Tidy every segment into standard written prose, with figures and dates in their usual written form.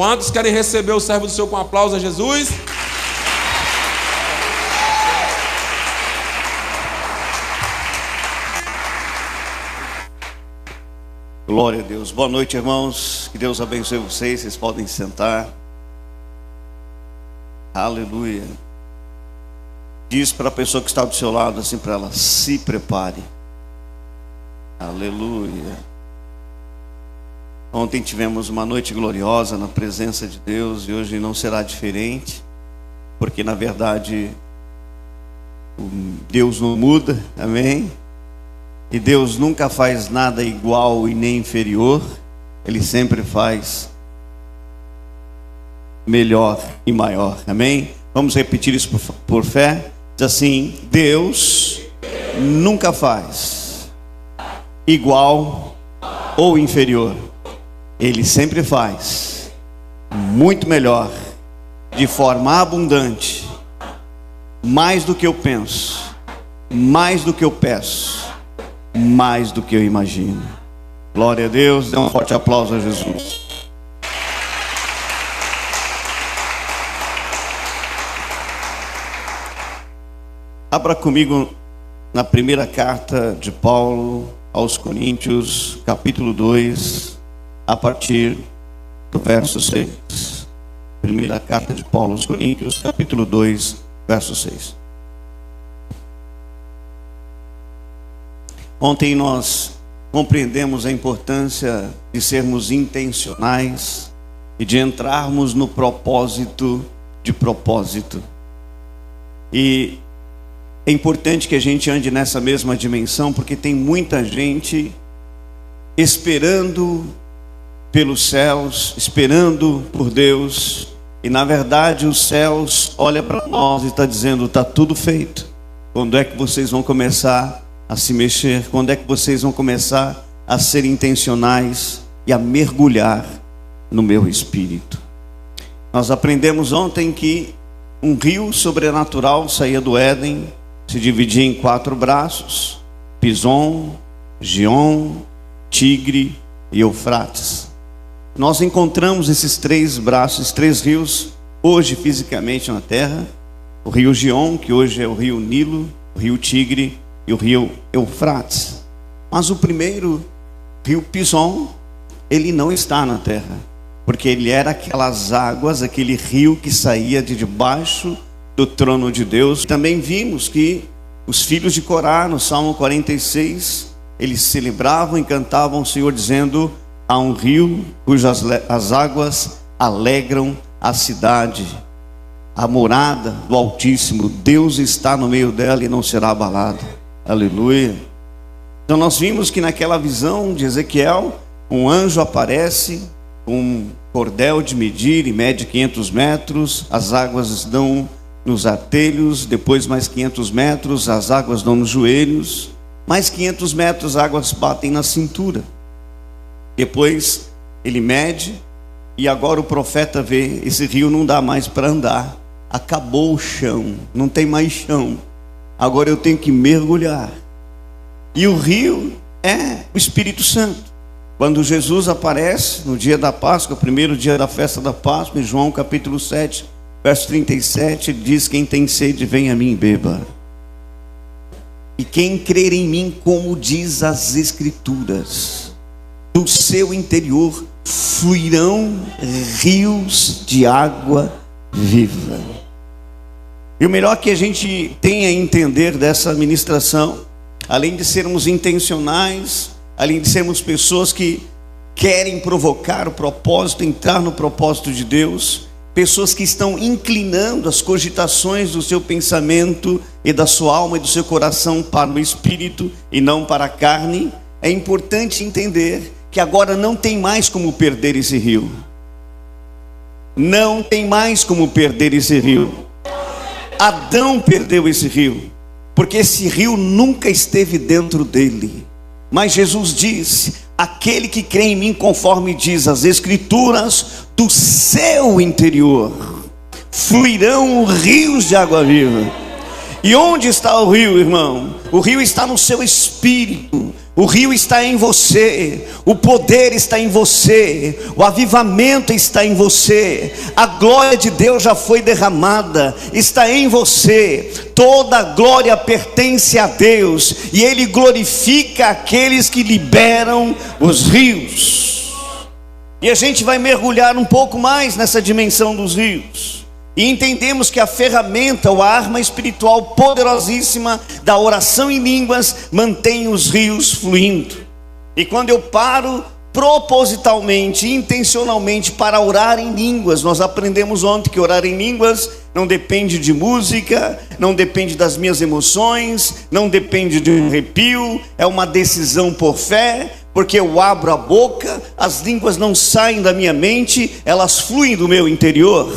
Quantos querem receber o servo do Senhor com aplauso a Jesus? Glória a Deus. Boa noite, irmãos. Que Deus abençoe vocês. Vocês podem sentar. Aleluia. Diz para a pessoa que está do seu lado assim para ela: se prepare. Aleluia. Ontem tivemos uma noite gloriosa na presença de Deus e hoje não será diferente, porque na verdade Deus não muda, amém? E Deus nunca faz nada igual e nem inferior. Ele sempre faz melhor e maior, amém? Vamos repetir isso por fé. Diz assim: Deus nunca faz igual ou inferior. Ele sempre faz muito melhor, de forma abundante, mais do que eu penso, mais do que eu peço, mais do que eu imagino. Glória a Deus. Dê um forte aplauso a Jesus. Abra comigo na primeira carta de Paulo aos Coríntios, capítulo 2, a partir do verso 6. Primeira carta de Paulo aos Coríntios, capítulo 2, verso 6. Ontem nós compreendemos a importância de sermos intencionais e de entrarmos no propósito de propósito. E é importante que a gente ande nessa mesma dimensão, porque tem muita gente esperando pelos céus, esperando por Deus, e na verdade os céus olham para nós e está dizendo: está tudo feito. Quando é que vocês vão começar a se mexer? Quando é que vocês vão começar a ser intencionais e a mergulhar no meu espírito? Nós aprendemos ontem que um rio sobrenatural saía do Éden, se dividia em 4 braços: Pison, Gion, Tigre e Eufrates. Nós encontramos esses 3 braços, 3 rios, hoje fisicamente na terra: o rio Gion, que hoje é o rio Nilo, o rio Tigre e o rio Eufrates. Mas o primeiro, rio Pison, ele não está na terra, porque ele era aquelas águas, aquele rio que saía de debaixo do trono de Deus. Também vimos que os filhos de Corá, no Salmo 46, eles celebravam e cantavam o Senhor, dizendo: há um rio cujas as águas alegram a cidade, a morada do Altíssimo. Deus está no meio dela e não será abalado. Aleluia. Então nós vimos que naquela visão de Ezequiel, um anjo aparece com um cordel de medir e mede 500 metros, as águas dão nos artelhos, depois mais 500 metros, as águas dão nos joelhos, mais 500 metros, as águas batem na cintura. Depois ele mede, e agora o profeta vê: esse rio não dá mais para andar, acabou o chão, não tem mais chão, agora eu tenho que mergulhar. E o rio é o Espírito Santo. Quando Jesus aparece no dia da Páscoa, primeiro dia da festa da Páscoa, em João capítulo 7, verso 37, ele diz: quem tem sede, vem a mim e beba. E quem crer em mim, como diz as Escrituras, do seu interior fluirão rios de água viva. E o melhor que a gente tem a entender dessa ministração, além de sermos intencionais, além de sermos pessoas que querem provocar o propósito, entrar no propósito de Deus, pessoas que estão inclinando as cogitações do seu pensamento e da sua alma e do seu coração para o Espírito e não para a carne, é importante entender que agora não tem mais como perder esse rio. Não tem mais como perder esse rio. Adão perdeu esse rio, porque esse rio nunca esteve dentro dele. Mas Jesus disse: aquele que crê em mim, conforme diz as Escrituras, do seu interior fluirão rios de água viva. E onde está o rio, irmão? O rio está no seu espírito. O rio está em você, o poder está em você, o avivamento está em você, a glória de Deus já foi derramada, está em você. Toda a glória pertence a Deus, e Ele glorifica aqueles que liberam os rios. E a gente vai mergulhar um pouco mais nessa dimensão dos rios. E entendemos que a ferramenta ou a arma espiritual poderosíssima da oração em línguas mantém os rios fluindo. E quando eu paro propositalmente, intencionalmente para orar em línguas, nós aprendemos ontem que orar em línguas não depende de música, não depende das minhas emoções, não depende de um arrepio, é uma decisão por fé, porque eu abro a boca, as línguas não saem da minha mente, elas fluem do meu interior.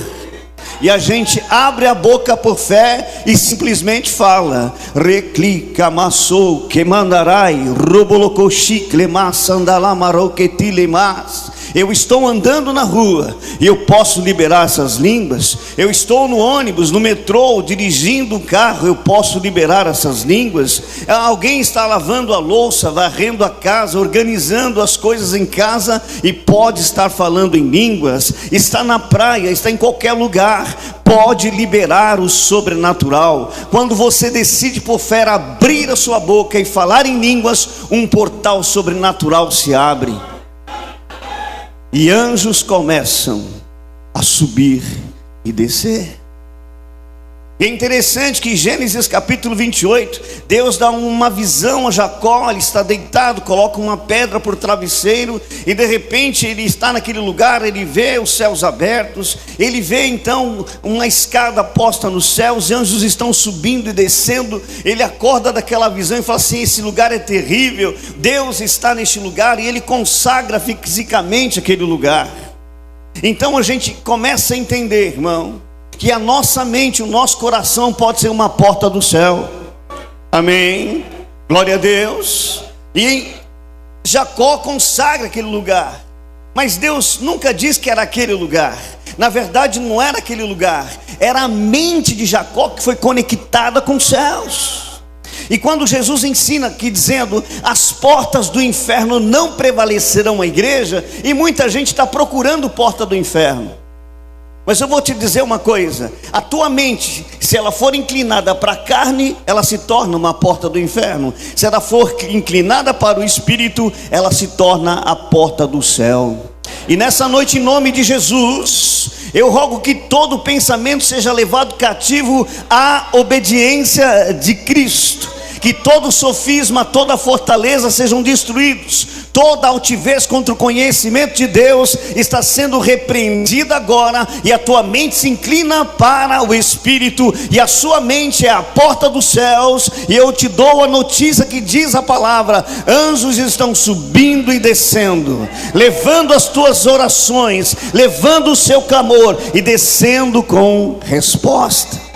E a gente abre a boca por fé e simplesmente fala: reclica massou que mandarai robolocochi clemasandalamaroquetilemas. Eu estou andando na rua e eu posso liberar essas línguas. Eu estou no ônibus, no metrô, dirigindo o carro, eu posso liberar essas línguas. Alguém está lavando a louça, varrendo a casa, organizando as coisas em casa e pode estar falando em línguas. Está na praia, está em qualquer lugar, pode liberar o sobrenatural. Quando você decide por fé abrir a sua boca e falar em línguas, um portal sobrenatural se abre. E anjos começam a subir e descer. E é interessante que em Gênesis capítulo 28, Deus dá uma visão a Jacó. Ele está deitado, coloca uma pedra por travesseiro, e de repente ele está naquele lugar, ele vê os céus abertos, ele vê então uma escada posta nos céus, anjos estão subindo e descendo. Ele acorda daquela visão e fala assim: esse lugar é terrível, Deus está neste lugar, e ele consagra fisicamente aquele lugar. Então a gente começa a entender, irmão, que a nossa mente, o nosso coração pode ser uma porta do céu. Amém, glória a Deus. E Jacó consagra aquele lugar, mas Deus nunca disse que era aquele lugar. Na verdade não era aquele lugar, era a mente de Jacó que foi conectada com os céus. E quando Jesus ensina aqui dizendo: as portas do inferno não prevalecerão a igreja, e muita gente está procurando porta do inferno. Mas eu vou te dizer uma coisa: a tua mente, se ela for inclinada para a carne, ela se torna uma porta do inferno. Se ela for inclinada para o espírito, ela se torna a porta do céu. E nessa noite, em nome de Jesus, eu rogo que todo pensamento seja levado cativo à obediência de Cristo. Que todo sofisma, toda fortaleza sejam destruídos. Toda altivez contra o conhecimento de Deus está sendo repreendida agora. E a tua mente se inclina para o Espírito. E a sua mente é a porta dos céus. E eu te dou a notícia que diz a palavra: anjos estão subindo e descendo, levando as tuas orações, levando o seu clamor e descendo com resposta.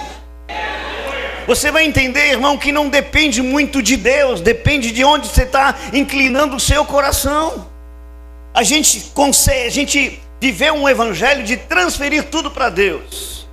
Você vai entender, irmão, que não depende muito de Deus, depende de onde você está inclinando o seu coração. A gente viveu um evangelho de transferir tudo para Deus.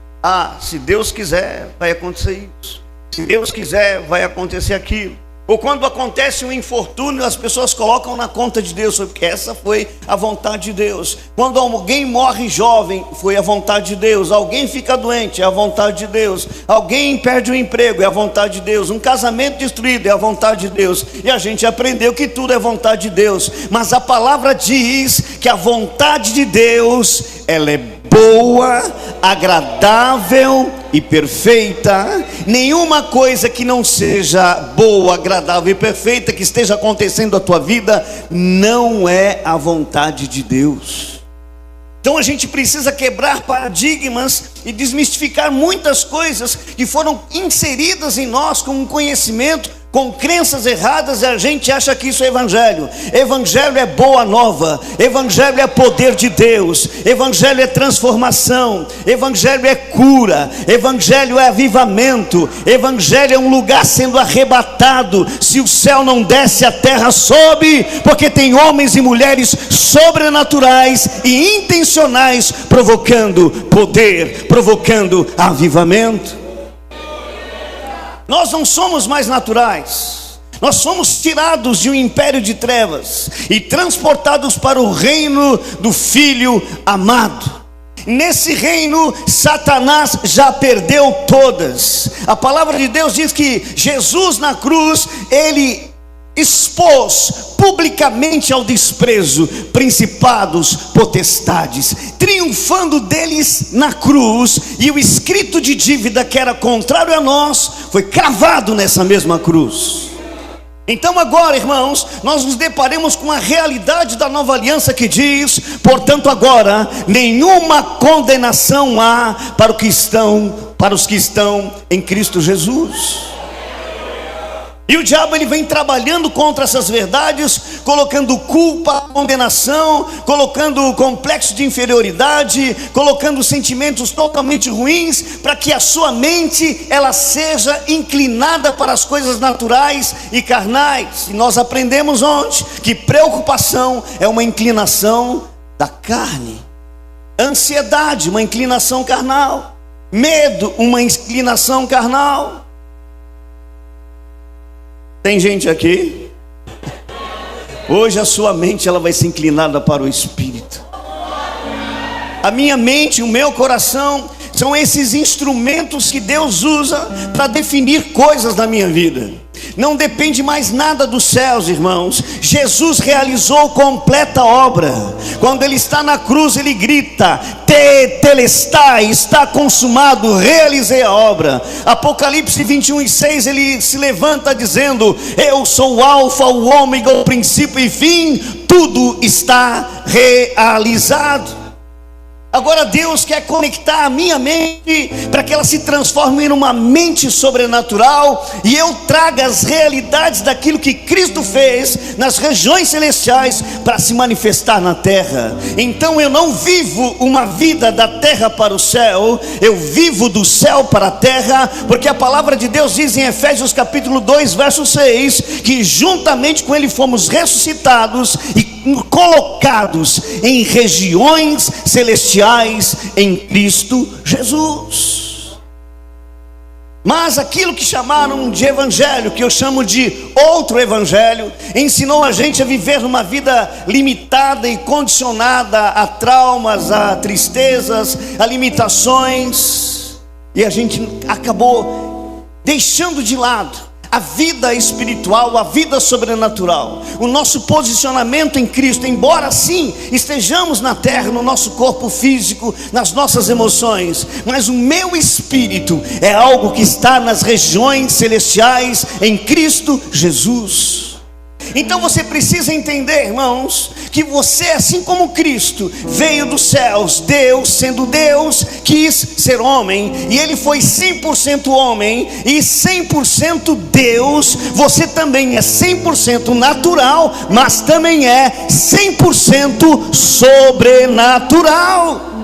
Se Deus quiser, vai acontecer isso. Se Deus quiser, vai acontecer aquilo. Ou quando acontece um infortúnio, as pessoas colocam na conta de Deus, porque essa foi a vontade de Deus. Quando alguém morre jovem, foi a vontade de Deus. Alguém fica doente, é a vontade de Deus. Alguém perde o emprego, é a vontade de Deus. Um casamento destruído, é a vontade de Deus. E a gente aprendeu que tudo é vontade de Deus. Mas a palavra diz que a vontade de Deus, ela é boa, agradável e perfeita. Nenhuma coisa que não seja boa, agradável e perfeita que esteja acontecendo na tua vida não é a vontade de Deus. Então a gente precisa quebrar paradigmas e desmistificar muitas coisas que foram inseridas em nós com um conhecimento, com crenças erradas, e a gente acha que isso é evangelho. Evangelho é boa nova, evangelho é poder de Deus, evangelho é transformação, evangelho é cura, evangelho é avivamento, evangelho é um lugar sendo arrebatado. Se o céu não desce, a terra sobe, porque tem homens e mulheres sobrenaturais e intencionais provocando poder, provocando avivamento. Nós não somos mais naturais, Nós fomos tirados de um império de trevas e transportados para o reino do Filho amado. Nesse reino, Satanás já perdeu todas. A palavra de Deus diz que Jesus na cruz, ele expôs publicamente ao desprezo principados, potestades, triunfando deles na cruz, e o escrito de dívida que era contrário a nós foi cravado nessa mesma cruz. Então agora, irmãos, nós nos deparamos com a realidade da nova aliança que diz: portanto agora nenhuma condenação há para os que estão em Cristo Jesus. E o diabo, ele vem trabalhando contra essas verdades, colocando culpa, condenação, colocando complexo de inferioridade, colocando sentimentos totalmente ruins, para que a sua mente, ela seja inclinada para as coisas naturais e carnais. E nós aprendemos onde? Que preocupação é uma inclinação da carne, ansiedade, uma inclinação carnal, medo, uma inclinação carnal. Tem gente aqui? Hoje a sua mente, ela vai ser inclinada para o Espírito. A minha mente, o meu coração, são esses instrumentos que Deus usa para definir coisas na minha vida. Não depende mais nada dos céus, irmãos. Jesus realizou completa obra. Quando ele está na cruz, ele grita: tetelestai, está consumado, realizei a obra. Apocalipse 21:6, ele se levanta dizendo: eu sou o alfa, o ômega, o princípio e fim, tudo está realizado. Agora Deus quer conectar a minha mente para que ela se transforme em uma mente sobrenatural, e eu traga as realidades daquilo que Cristo fez nas regiões celestiais para se manifestar na terra. Então eu não vivo uma vida da terra para o céu, eu vivo do céu para a terra, porque a palavra de Deus diz em Efésios capítulo 2 verso 6, que juntamente com ele fomos ressuscitados e colocados em regiões celestiais em Cristo Jesus. Mas aquilo que chamaram de evangelho, que eu chamo de outro evangelho, ensinou a gente a viver uma vida limitada e condicionada a traumas, a tristezas, a limitações, e a gente acabou deixando de lado a vida espiritual, a vida sobrenatural, o nosso posicionamento em Cristo. Embora sim estejamos na terra, no nosso corpo físico, nas nossas emoções, mas o meu espírito é algo que está nas regiões celestiais em Cristo Jesus. Então você precisa entender, irmãos, que você, assim como Cristo veio dos céus, Deus sendo Deus quis ser homem, e ele foi 100% homem e 100% Deus. Você também é 100% natural, mas também é 100% sobrenatural.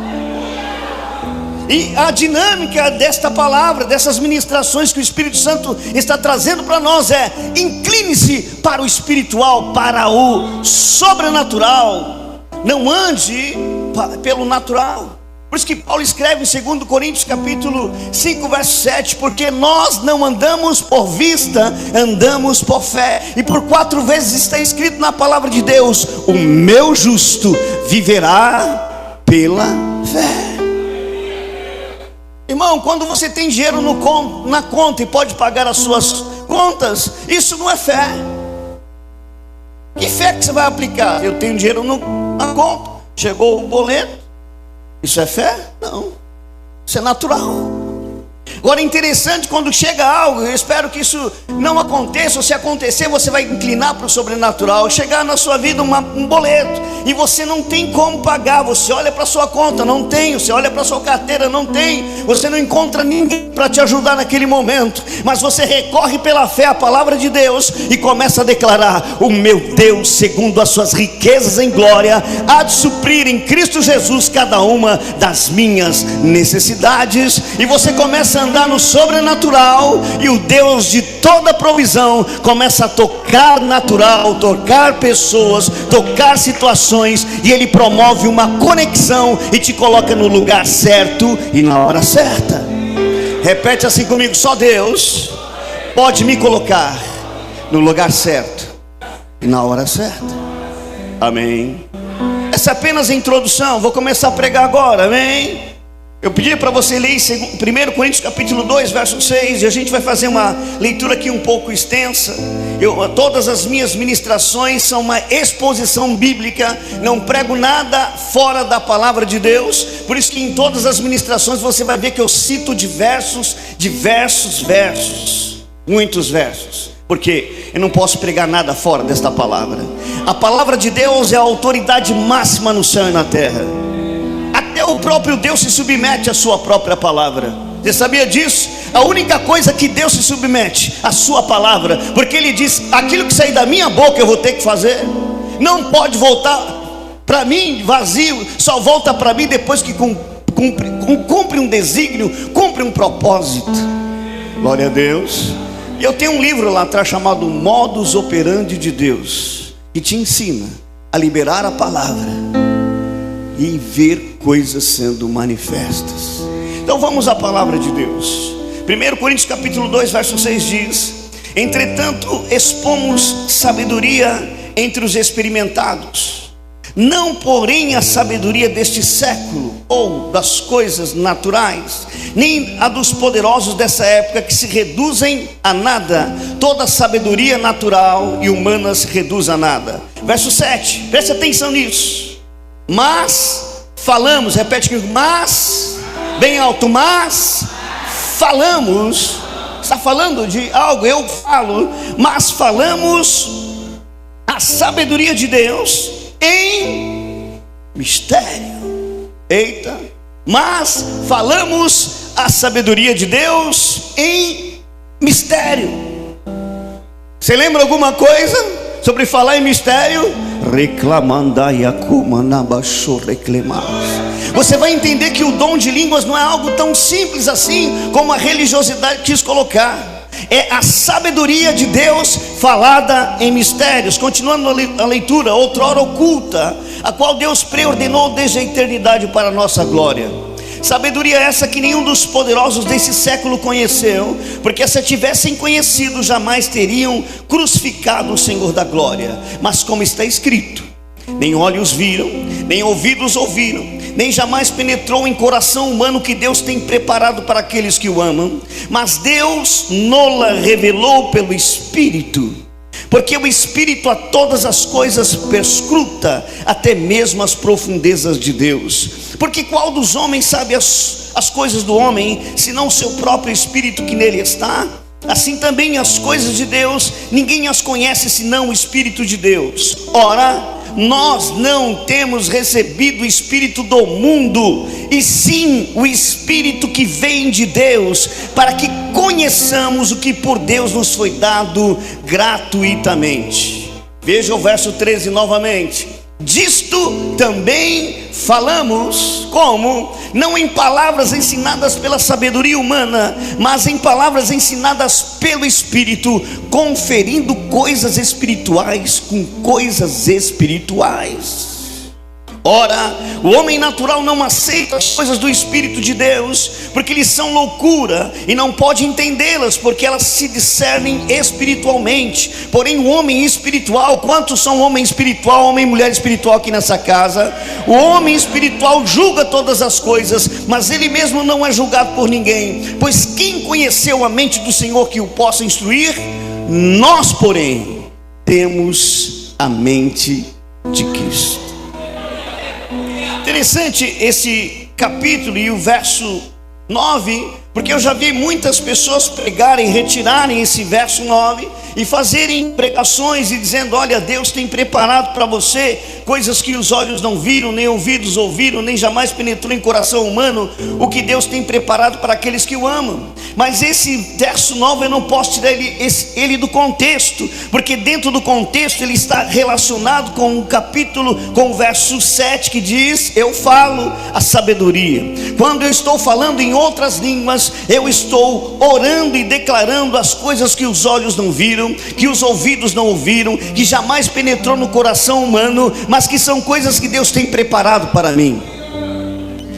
E a dinâmica desta palavra, dessas ministrações que o Espírito Santo está trazendo para nós é: incline-se para o espiritual, para o sobrenatural. Não ande pelo natural. Por isso que Paulo escreve em 2 Coríntios capítulo 5 verso 7, porque nós não andamos por vista, andamos por fé. E por 4 vezes está escrito na palavra de Deus: o meu justo viverá pela fé. Irmão, quando você tem dinheiro na conta e pode pagar as suas contas, isso não é fé. Que fé que você vai aplicar? Eu tenho dinheiro na conta, chegou o boleto, isso é fé? Não, isso é natural. Agora é interessante, quando chega algo, eu espero que isso não aconteça, ou se acontecer você vai inclinar para o sobrenatural. Chegar na sua vida um boleto e você não tem como pagar, você olha para a sua conta, não tem, você olha para a sua carteira, não tem, você não encontra ninguém para te ajudar naquele momento, mas você recorre pela fé à palavra de Deus e começa a declarar: o meu Deus, segundo as suas riquezas em glória, há de suprir em Cristo Jesus cada uma das minhas necessidades. E você começa a andar no sobrenatural, e o Deus de toda provisão começa a tocar natural, tocar pessoas, tocar situações, e ele promove uma conexão e te coloca no lugar certo e na hora certa. Repete assim comigo: só Deus pode me colocar no lugar certo e na hora certa. Amém. Essa é apenas a introdução. Vou começar a pregar agora. Amém. Eu pedi para você ler 1 Coríntios capítulo 2, verso 6. E a gente vai fazer uma leitura aqui um pouco extensa. Todas as minhas ministrações são uma exposição bíblica. Não prego nada fora da palavra de Deus. Por isso que em todas as ministrações você vai ver que eu cito diversos versos. Muitos versos. Porque eu não posso pregar nada fora desta palavra. A palavra de Deus é a autoridade máxima no céu e na terra. Até o próprio Deus se submete à sua própria palavra. Você sabia disso? A única coisa que Deus se submete à sua palavra, porque Ele diz: aquilo que sair da minha boca eu vou ter que fazer. Não pode voltar para mim vazio. Só volta para mim depois que cumpre um desígnio, cumpre um propósito. Glória a Deus. E eu tenho um livro lá atrás chamado Modus Operandi de Deus, que te ensina a liberar a palavra e ver coisas sendo manifestas. Então vamos à palavra de Deus. 1 Coríntios capítulo 2, verso 6 diz: entretanto expomos sabedoria entre os experimentados, não porém a sabedoria deste século, ou das coisas naturais, nem a dos poderosos dessa época, que se reduzem a nada. Toda sabedoria natural e humana se reduz a nada. Verso 7, preste atenção nisso. Mas falamos, repete comigo, mas, bem alto, mas falamos. Está falando de algo? Eu falo, mas falamos a sabedoria de Deus em mistério. Eita, mas falamos a sabedoria de Deus em mistério. Você lembra alguma coisa sobre falar em mistério? Você vai entender que o dom de línguas não é algo tão simples assim como a religiosidade quis colocar. É a sabedoria de Deus falada em mistérios. Continuando a leitura, outrora oculta, a qual Deus preordenou desde a eternidade para a nossa glória. Sabedoria essa que nenhum dos poderosos desse século conheceu, porque se a tivessem conhecido, jamais teriam crucificado o Senhor da glória. Mas como está escrito: nem olhos viram, nem ouvidos ouviram, nem jamais penetrou em coração humano que Deus tem preparado para aqueles que o amam. Mas Deus nola revelou pelo Espírito, porque o Espírito a todas as coisas perscruta, até mesmo as profundezas de Deus. Porque qual dos homens sabe as coisas do homem, senão o seu próprio Espírito que nele está? Assim também as coisas de Deus, ninguém as conhece senão o Espírito de Deus. Ora, nós não temos recebido o Espírito do mundo, e sim o Espírito que vem de Deus, para que conheçamos o que por Deus nos foi dado gratuitamente. Veja o verso 13 novamente. Disto também falamos, como? Não em palavras ensinadas pela sabedoria humana, mas em palavras ensinadas pelo Espírito, conferindo coisas espirituais com coisas espirituais. Ora, o homem natural não aceita as coisas do Espírito de Deus, porque lhes são loucura, e não pode entendê-las, porque elas se discernem espiritualmente. Porém o homem espiritual, quantos são homem espiritual, homem e mulher espiritual aqui nessa casa? O homem espiritual julga todas as coisas, mas ele mesmo não é julgado por ninguém. Pois quem conheceu a mente do Senhor que o possa instruir? Nós, porém, temos a mente de Cristo. Interessante esse capítulo e o verso 9, porque eu já vi muitas pessoas pregarem, retirarem esse verso 9 e fazerem pregações e dizendo: olha, Deus tem preparado para você coisas que os olhos não viram, nem ouvidos ouviram, nem jamais penetrou em coração humano, o que Deus tem preparado para aqueles que o amam. Mas esse verso 9 eu não posso tirar ele do contexto, porque dentro do contexto ele está relacionado com o capítulo, com o verso 7, que diz: eu falo a sabedoria. Quando eu estou falando em outras línguas, eu estou orando e declarando as coisas que os olhos não viram, que os ouvidos não ouviram, que jamais penetrou no coração humano, mas que são coisas que Deus tem preparado para mim.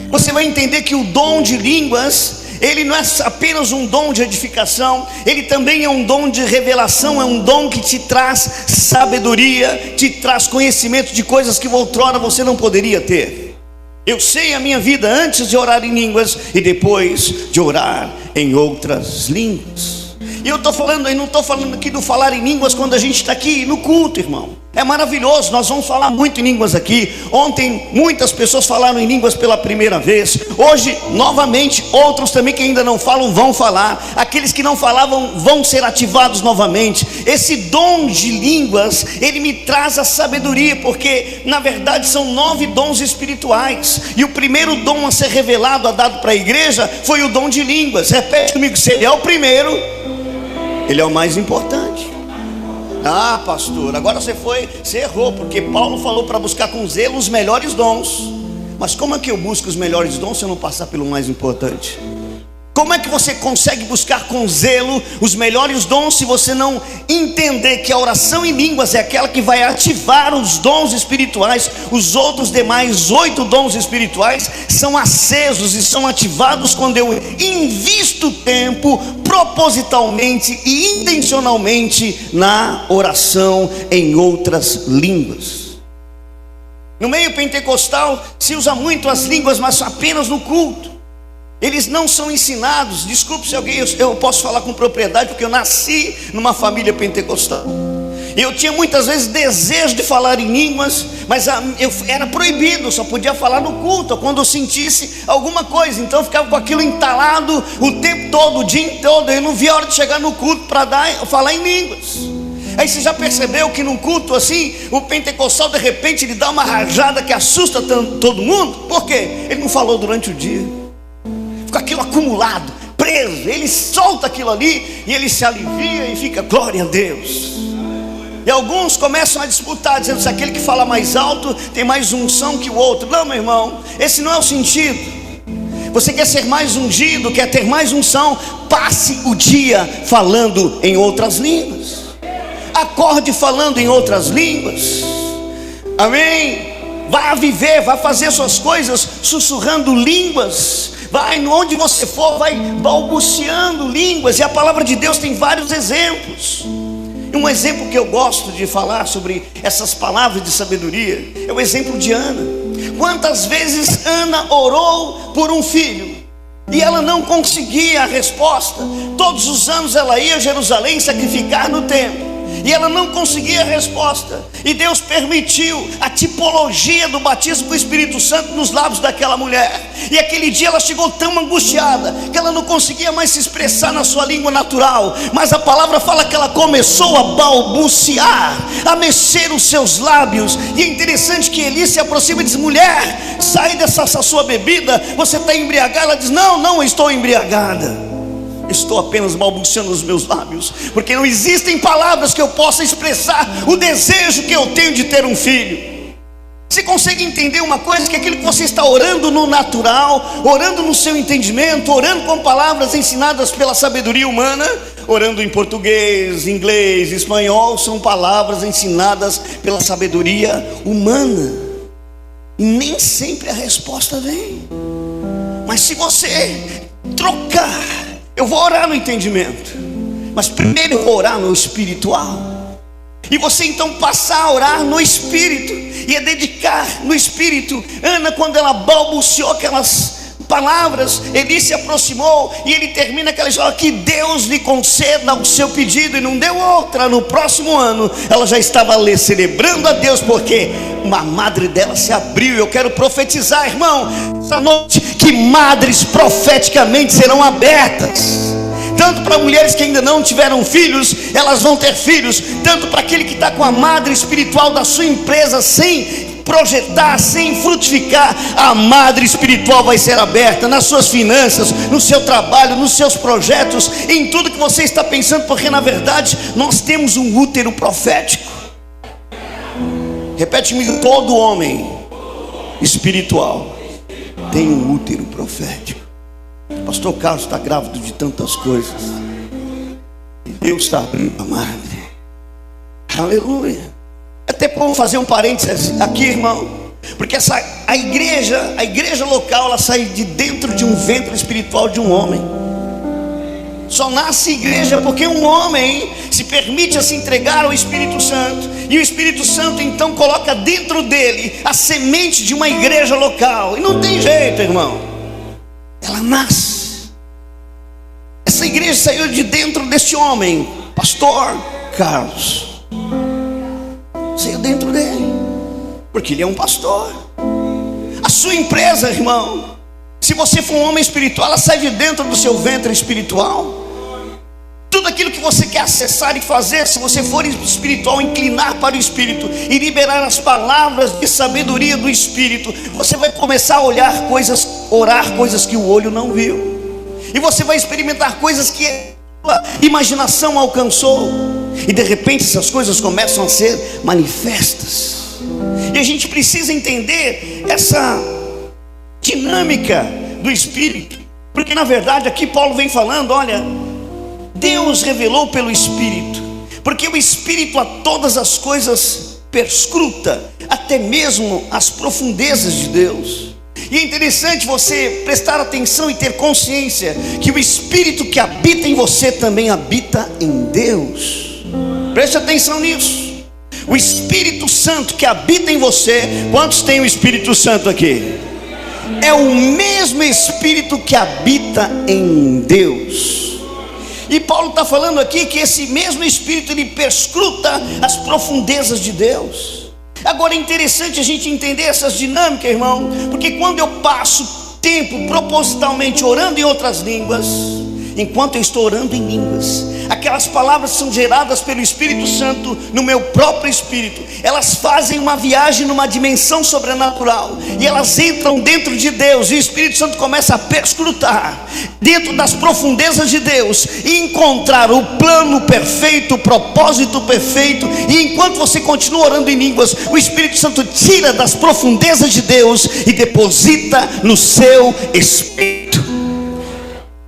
Você vai entender que o dom de línguas, ele não é apenas um dom de edificação, ele também é um dom de revelação, é um dom que te traz sabedoria, te traz conhecimento de coisas que outrora você não poderia ter. Eu sei a minha vida antes de orar em línguas e depois de orar em outras línguas. E eu estou falando, eu não estou falando aqui do falar em línguas quando a gente está aqui no culto, irmão. É maravilhoso, nós vamos falar muito em línguas aqui. Ontem muitas pessoas falaram em línguas pela primeira vez. Hoje, novamente, outros também que ainda não falam vão falar. Aqueles que não falavam vão ser ativados novamente. Esse dom de línguas, ele me traz a sabedoria, porque na verdade são 9 dons espirituais. E o primeiro dom a ser revelado, a dado para a igreja, foi o dom de línguas. Repete comigo, se ele é o primeiro, ele é o mais importante. Ah, pastor, agora você errou, porque Paulo falou para buscar com zelo os melhores dons. Mas como é que eu busco os melhores dons se eu não passar pelo mais importante? Como é que você consegue buscar com zelo os melhores dons se você não entender que a oração em línguas é aquela que vai ativar os dons espirituais? Os outros demais 8 dons espirituais são acesos e são ativados quando eu invisto tempo propositalmente e intencionalmente na oração em outras línguas. No meio pentecostal se usa muito as línguas, mas apenas no culto. Eles não são ensinados. Desculpe se alguém, eu posso falar com propriedade, porque eu nasci numa família pentecostal. Eu tinha muitas vezes desejo de falar em línguas, mas era proibido, só podia falar no culto, quando eu sentisse alguma coisa. Então eu ficava com aquilo entalado o tempo todo, o dia todo. Eu não via a hora de chegar no culto para falar em línguas. Aí você já percebeu que num culto assim, o pentecostal de repente ele dá uma rajada que assusta todo mundo? Por quê? Ele não falou durante o dia. Com aquilo acumulado, preso, ele solta aquilo ali e ele se alivia e fica, glória a Deus. E alguns começam a disputar, dizendo se aquele que fala mais alto tem mais unção que o outro. Não, meu irmão, esse não é o sentido. Você quer ser mais ungido, quer ter mais unção, passe o dia falando em outras línguas. Acorde falando em outras línguas. Amém? Vá viver, vá fazer suas coisas sussurrando línguas. Vai, onde você for, vai balbuciando línguas. E a palavra de Deus tem vários exemplos. E um exemplo que eu gosto de falar sobre essas palavras de sabedoria é o exemplo de Ana. Quantas vezes Ana orou por um filho e ela não conseguia a resposta? Todos os anos ela ia a Jerusalém sacrificar no templo e ela não conseguia a resposta. E Deus permitiu a tipologia do batismo com o Espírito Santo nos lábios daquela mulher. E aquele dia ela chegou tão angustiada que ela não conseguia mais se expressar na sua língua natural. Mas a palavra fala que ela começou a balbuciar, a mexer os seus lábios. E é interessante que Eli se aproxima e diz: mulher, sai dessa sua bebida, você está embriagada. Ela diz: não estou embriagada, estou apenas balbuciando os meus lábios, porque não existem palavras que eu possa expressar o desejo que eu tenho de ter um filho. Você consegue entender uma coisa? Que aquilo que você está orando no natural, orando no seu entendimento, orando com palavras ensinadas pela sabedoria humana, orando em português, inglês, espanhol, são palavras ensinadas pela sabedoria humana. E nem sempre a resposta vem. Mas se você trocar, eu vou orar no entendimento, mas primeiro eu vou orar no espiritual. E você então passar a orar no espírito e a dedicar no espírito. Ana, quando ela balbuciou aquelas palavras, Eli se aproximou e ele termina aquela história: que Deus lhe conceda o seu pedido. E não deu outra. No próximo ano ela já estava ali celebrando a Deus, porque uma madre dela se abriu. Eu quero profetizar, irmão, essa noite, que madres profeticamente serão abertas. Tanto para mulheres que ainda não tiveram filhos, elas vão ter filhos. Tanto para aquele que está com a madre espiritual da sua empresa sem projetar, sem frutificar, a madre espiritual vai ser aberta nas suas finanças, no seu trabalho, nos seus projetos, em tudo que você está pensando. Porque na verdade nós temos um útero profético. Repete comigo: todo homem espiritual tem um útero profético. Pastor Carlos está grávido de tantas coisas. Deus está abrindo a madre. Aleluia. Até bom fazer um parênteses aqui, irmão. Porque a igreja local, ela sai de dentro de um ventre espiritual de um homem. Só nasce igreja porque um homem se permite a se entregar ao Espírito Santo, e o Espírito Santo então coloca dentro dele a semente de uma igreja local. E não tem jeito, irmão, ela nasce. Essa igreja saiu de dentro deste homem, pastor Carlos. Saiu dentro dele, porque ele é um pastor. A sua empresa, irmão, se você for um homem espiritual, ela sai de dentro do seu ventre espiritual. Tudo aquilo que você quer acessar e fazer, se você for espiritual, inclinar para o Espírito e liberar as palavras de sabedoria do Espírito, você vai começar a olhar coisas, orar coisas que o olho não viu, e você vai experimentar coisas que a imaginação alcançou, e de repente essas coisas começam a ser manifestas. E a gente precisa entender essa dinâmica do Espírito, porque na verdade aqui Paulo vem falando, olha, Deus revelou pelo Espírito, porque o Espírito a todas as coisas perscruta, até mesmo as profundezas de Deus. E é interessante você prestar atenção e ter consciência que o Espírito que habita em você também habita em Deus. Preste atenção nisso. O Espírito Santo que habita em você, quantos tem o Espírito Santo aqui? É o mesmo Espírito que habita em Deus. E Paulo está falando aqui que esse mesmo Espírito, ele perscruta as profundezas de Deus. Agora é interessante a gente entender essas dinâmicas, irmão, porque quando eu passo tempo propositalmente orando em outras línguas, enquanto eu estou orando em línguas, aquelas palavras são geradas pelo Espírito Santo no meu próprio espírito. Elas fazem uma viagem numa dimensão sobrenatural, e elas entram dentro de Deus, e o Espírito Santo começa a perscrutar dentro das profundezas de Deus e encontrar o plano perfeito, o propósito perfeito. E enquanto você continua orando em línguas, o Espírito Santo tira das profundezas de Deus e deposita no seu espírito.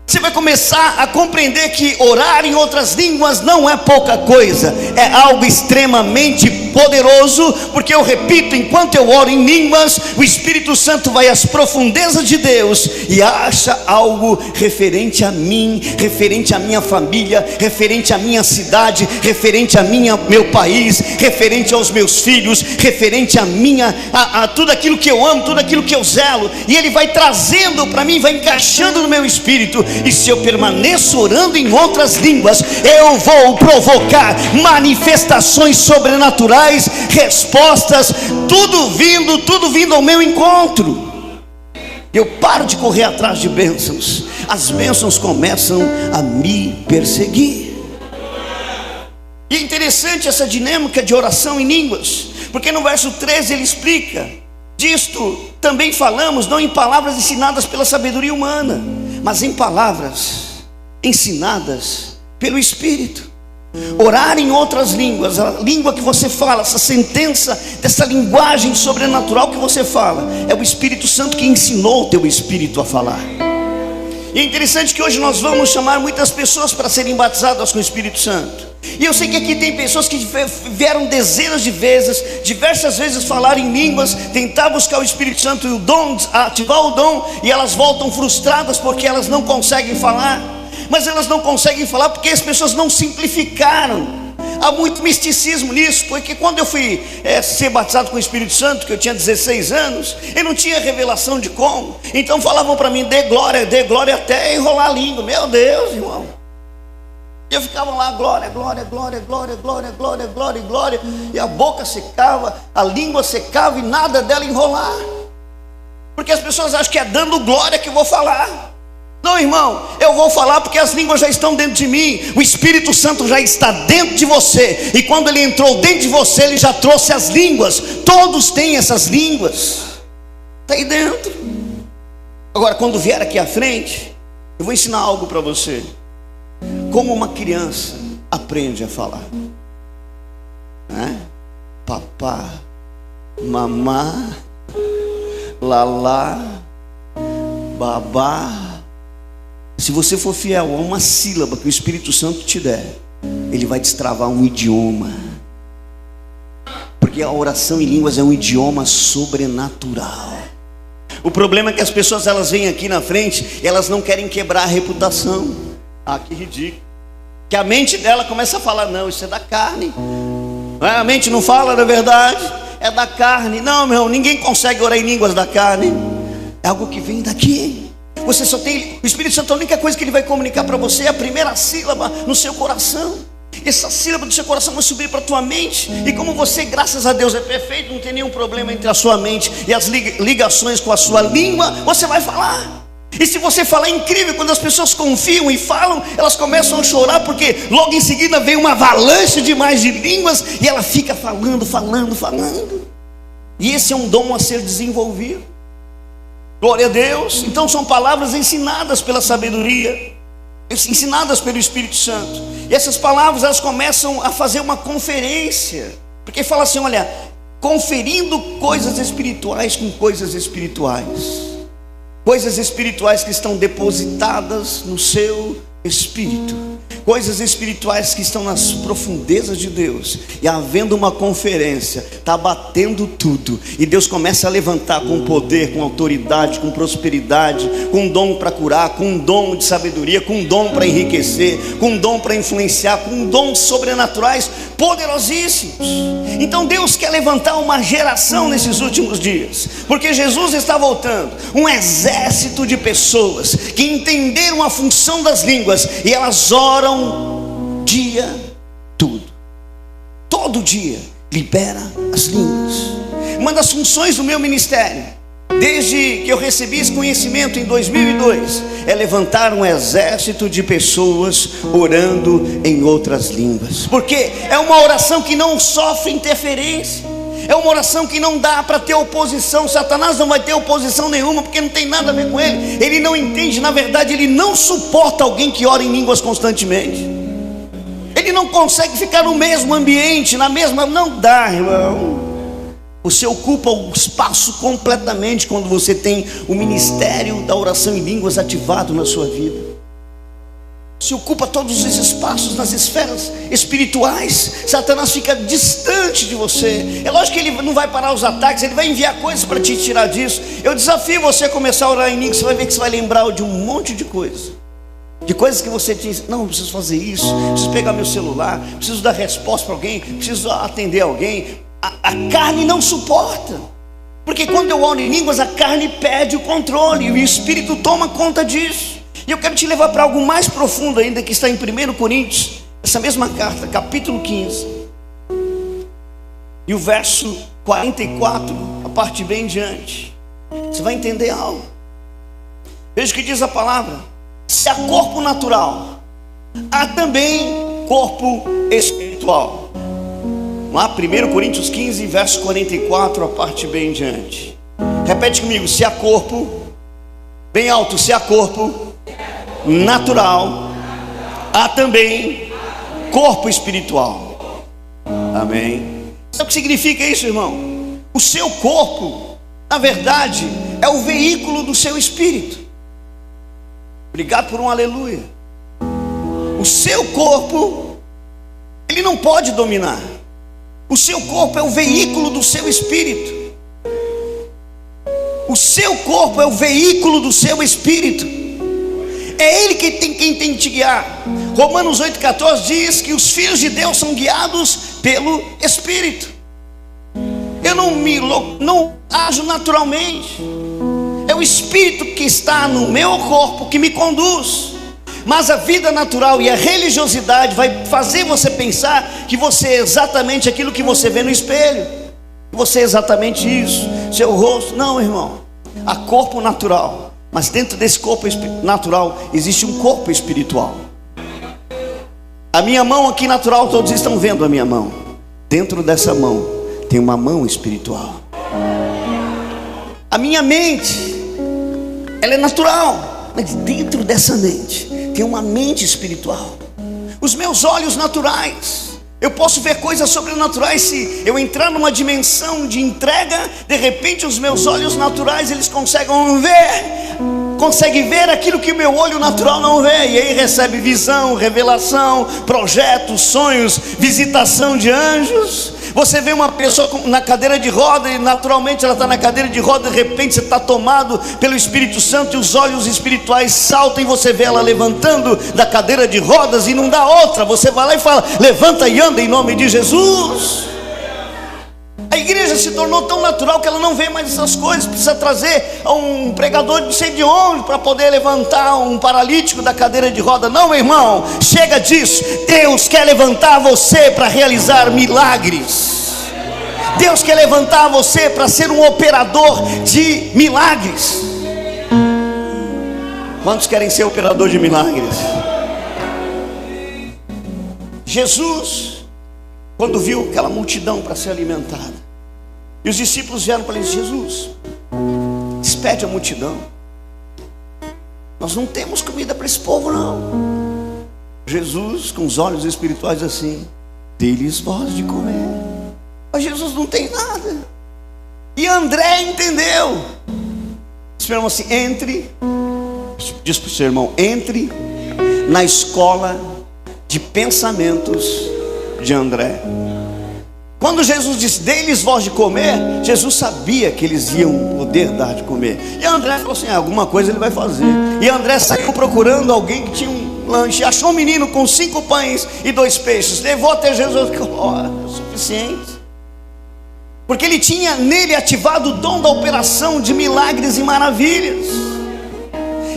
Você vai começar a compreender que orar em outras línguas não é pouca coisa, é algo extremamente poderoso, porque eu repito, enquanto eu oro em línguas, o Espírito Santo vai às profundezas de Deus e acha algo referente a mim, referente à minha família, referente à minha cidade, referente a meu país, referente aos meus filhos, referente a tudo aquilo que eu amo, tudo aquilo que eu zelo, e ele vai trazendo para mim, vai encaixando no meu espírito. E se eu permaneço orando em outras línguas, eu vou provocar manifestações sobrenaturais, respostas, tudo vindo ao meu encontro. Eu paro de correr atrás de bênçãos, as bênçãos começam a me perseguir. E é interessante essa dinâmica de oração em línguas, porque no verso 13 ele explica: disto também falamos, não em palavras ensinadas pela sabedoria humana, mas em palavras ensinadas pelo Espírito. Orar em outras línguas, a língua que você fala, essa sentença dessa linguagem sobrenatural que você fala, é o Espírito Santo que ensinou o teu espírito a falar. E é interessante que hoje nós vamos chamar muitas pessoas para serem batizadas com o Espírito Santo. E eu sei que aqui tem pessoas que vieram dezenas de vezes, diversas vezes falar em línguas, tentar buscar o Espírito Santo e o dom, ativar o dom, e elas voltam frustradas porque elas não conseguem falar. Mas elas não conseguem falar porque as pessoas não simplificaram. Há muito misticismo nisso, porque quando eu fui ser batizado com o Espírito Santo, que eu tinha 16 anos, eu não tinha revelação de como. Então falavam para mim, dê glória até enrolar a língua. Meu Deus, irmão. Eu ficava lá, glória, glória, glória, glória, glória, glória, glória, glória, e a boca secava, a língua secava e nada dela enrolar, porque as pessoas acham que é dando glória que eu vou falar. Não, irmão, eu vou falar porque as línguas já estão dentro de mim, o Espírito Santo já está dentro de você, e quando ele entrou dentro de você, ele já trouxe as línguas. Todos têm essas línguas, está aí dentro. Agora, quando vier aqui à frente, eu vou ensinar algo para você. Como uma criança aprende a falar, né? Papá, mamá, lalá, babá. Se você for fiel a uma sílaba que o Espírito Santo te der, ele vai destravar um idioma. Porque Porque a oração em línguas é um idioma sobrenatural. O problema é que as pessoas, elas vêm aqui na frente e elas não querem quebrar a reputação. Ah, que ridículo. Que a mente dela começa a falar: não, isso é da carne. A mente não fala da verdade, é da carne. Não, meu irmão, ninguém consegue orar em línguas da carne. É algo que vem daqui. Você só tem, o Espírito Santo, a única coisa que ele vai comunicar para você é a primeira sílaba no seu coração. Essa sílaba do seu coração vai subir para a tua mente. E como você, graças a Deus, é perfeito, não tem nenhum problema entre a sua mente e as ligações com a sua língua, você vai falar. E se você falar, é incrível, quando as pessoas confiam e falam, elas começam a chorar, porque logo em seguida vem uma avalanche demais de línguas, e ela fica falando. E esse é um dom a ser desenvolvido. Glória a Deus. Então são palavras ensinadas pela sabedoria, ensinadas pelo Espírito Santo. E essas palavras, elas começam a fazer uma conferência, porque fala assim: olha, conferindo coisas espirituais com coisas espirituais. Coisas espirituais que estão depositadas no seu espírito, coisas espirituais que estão nas profundezas de Deus. E havendo uma conferência, está batendo tudo, e Deus começa a levantar com poder, com autoridade, com prosperidade, com um dom para curar, com um dom de sabedoria, com um dom para enriquecer, com um dom para influenciar, com dons sobrenaturais poderosíssimos. Então Deus quer levantar uma geração nesses últimos dias, porque Jesus está voltando, um exército de pessoas que entenderam a função das línguas, e elas oram dia todo dia, libera as línguas. Uma das funções do meu ministério, desde que eu recebi esse conhecimento em 2002, é levantar um exército de pessoas orando em outras línguas, porque é uma oração que não sofre interferência, é uma oração que não dá para ter oposição. Satanás não vai ter oposição nenhuma, porque não tem nada a ver com ele. Ele não entende, na verdade ele não suporta alguém que ora em línguas constantemente. Ele não consegue ficar no mesmo ambiente, não dá, irmão. Você ocupa o espaço completamente quando você tem o ministério da oração em línguas ativado na sua vida. Você ocupa todos os espaços nas esferas espirituais. Satanás fica distante de você. É lógico que ele não vai parar os ataques, ele vai enviar coisas para te tirar disso. Eu desafio você a começar a orar em línguas. Você vai ver que você vai lembrar de um monte de coisas, de coisas que você diz: não, eu preciso fazer isso, preciso pegar meu celular, preciso dar resposta para alguém, preciso atender alguém. A carne não suporta, porque quando eu oro em línguas, a carne perde o controle, e o Espírito toma conta disso. E eu quero te levar para algo mais profundo ainda, que está em 1 Coríntios, essa mesma carta, capítulo 15, e o verso 44, a parte bem diante. Você vai entender algo. Veja o que diz a palavra: se há corpo natural, há também corpo espiritual. Lá, 1 Coríntios 15, verso 44, a parte bem diante. Repete comigo: se há corpo, bem alto, se há corpo natural, há também corpo espiritual. Amém. Sabe o que significa isso, irmão? O seu corpo, na verdade, é o veículo do seu espírito. Obrigado por um aleluia. O seu corpo, ele não pode dominar. O seu corpo é o veículo do seu espírito. O seu corpo é o veículo do seu espírito. É ele quem tem que te guiar. Romanos 8,14 diz que os filhos de Deus são guiados pelo Espírito. Eu não ajo naturalmente. É o Espírito que está no meu corpo que me conduz. Mas a vida natural e a religiosidade vai fazer você pensar que você é exatamente aquilo que você vê no espelho. Você é exatamente isso, seu rosto. Não, irmão. Há corpo natural, mas dentro desse corpo natural existe um corpo espiritual. A minha mão aqui natural, todos estão vendo a minha mão. Dentro dessa mão tem uma mão espiritual. A minha mente, ela é natural, mas dentro dessa mente tem uma mente espiritual. Os meus olhos naturais, eu posso ver coisas sobrenaturais. Se eu entrar numa dimensão de entrega, de repente os meus olhos naturais, eles conseguem ver aquilo que o meu olho natural não vê. E aí recebe visão, revelação, projetos, sonhos, visitação de anjos. Você vê uma pessoa na cadeira de roda e naturalmente ela está na cadeira de roda, de repente você está tomado pelo Espírito Santo e os olhos espirituais saltam e você vê ela levantando da cadeira de rodas e não dá outra. Você vai lá e fala: levanta e anda em nome de Jesus. A igreja se tornou tão natural que ela não vê mais essas coisas. Precisa trazer um pregador de não sei de onde para poder levantar um paralítico da cadeira de roda. Não, meu irmão, chega disso. Deus quer levantar você para realizar milagres. Deus quer levantar você para ser um operador de milagres. Quantos querem ser operador de milagres? Jesus, quando viu aquela multidão para ser alimentada, e os discípulos vieram para ele: Jesus, despede a multidão, nós não temos comida para esse povo não. Jesus, com os olhos espirituais assim: dê-lhes voz de comer. Mas Jesus não tem nada. E André entendeu. Diz para o irmão assim: diz para o seu irmão, entre na escola de pensamentos de André. Quando Jesus disse: dê-lhes voz de comer, Jesus sabia que eles iam poder dar de comer. E André falou assim: alguma coisa ele vai fazer. E André saiu procurando alguém que tinha um lanche, achou um menino com 5 pães e 2 peixes, levou até Jesus e falou: é suficiente. Porque ele tinha nele ativado o dom da operação de milagres e maravilhas.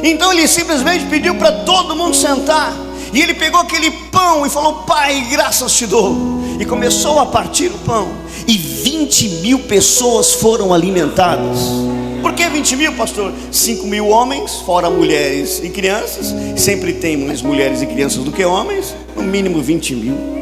Então ele simplesmente pediu para todo mundo sentar. E ele pegou aquele pão e falou: Pai, graças te dou. E começou a partir o pão. E 20.000 pessoas foram alimentadas. Por que 20.000, pastor? 5.000 homens, fora mulheres e crianças. Sempre tem mais mulheres e crianças do que homens. No mínimo 20.000.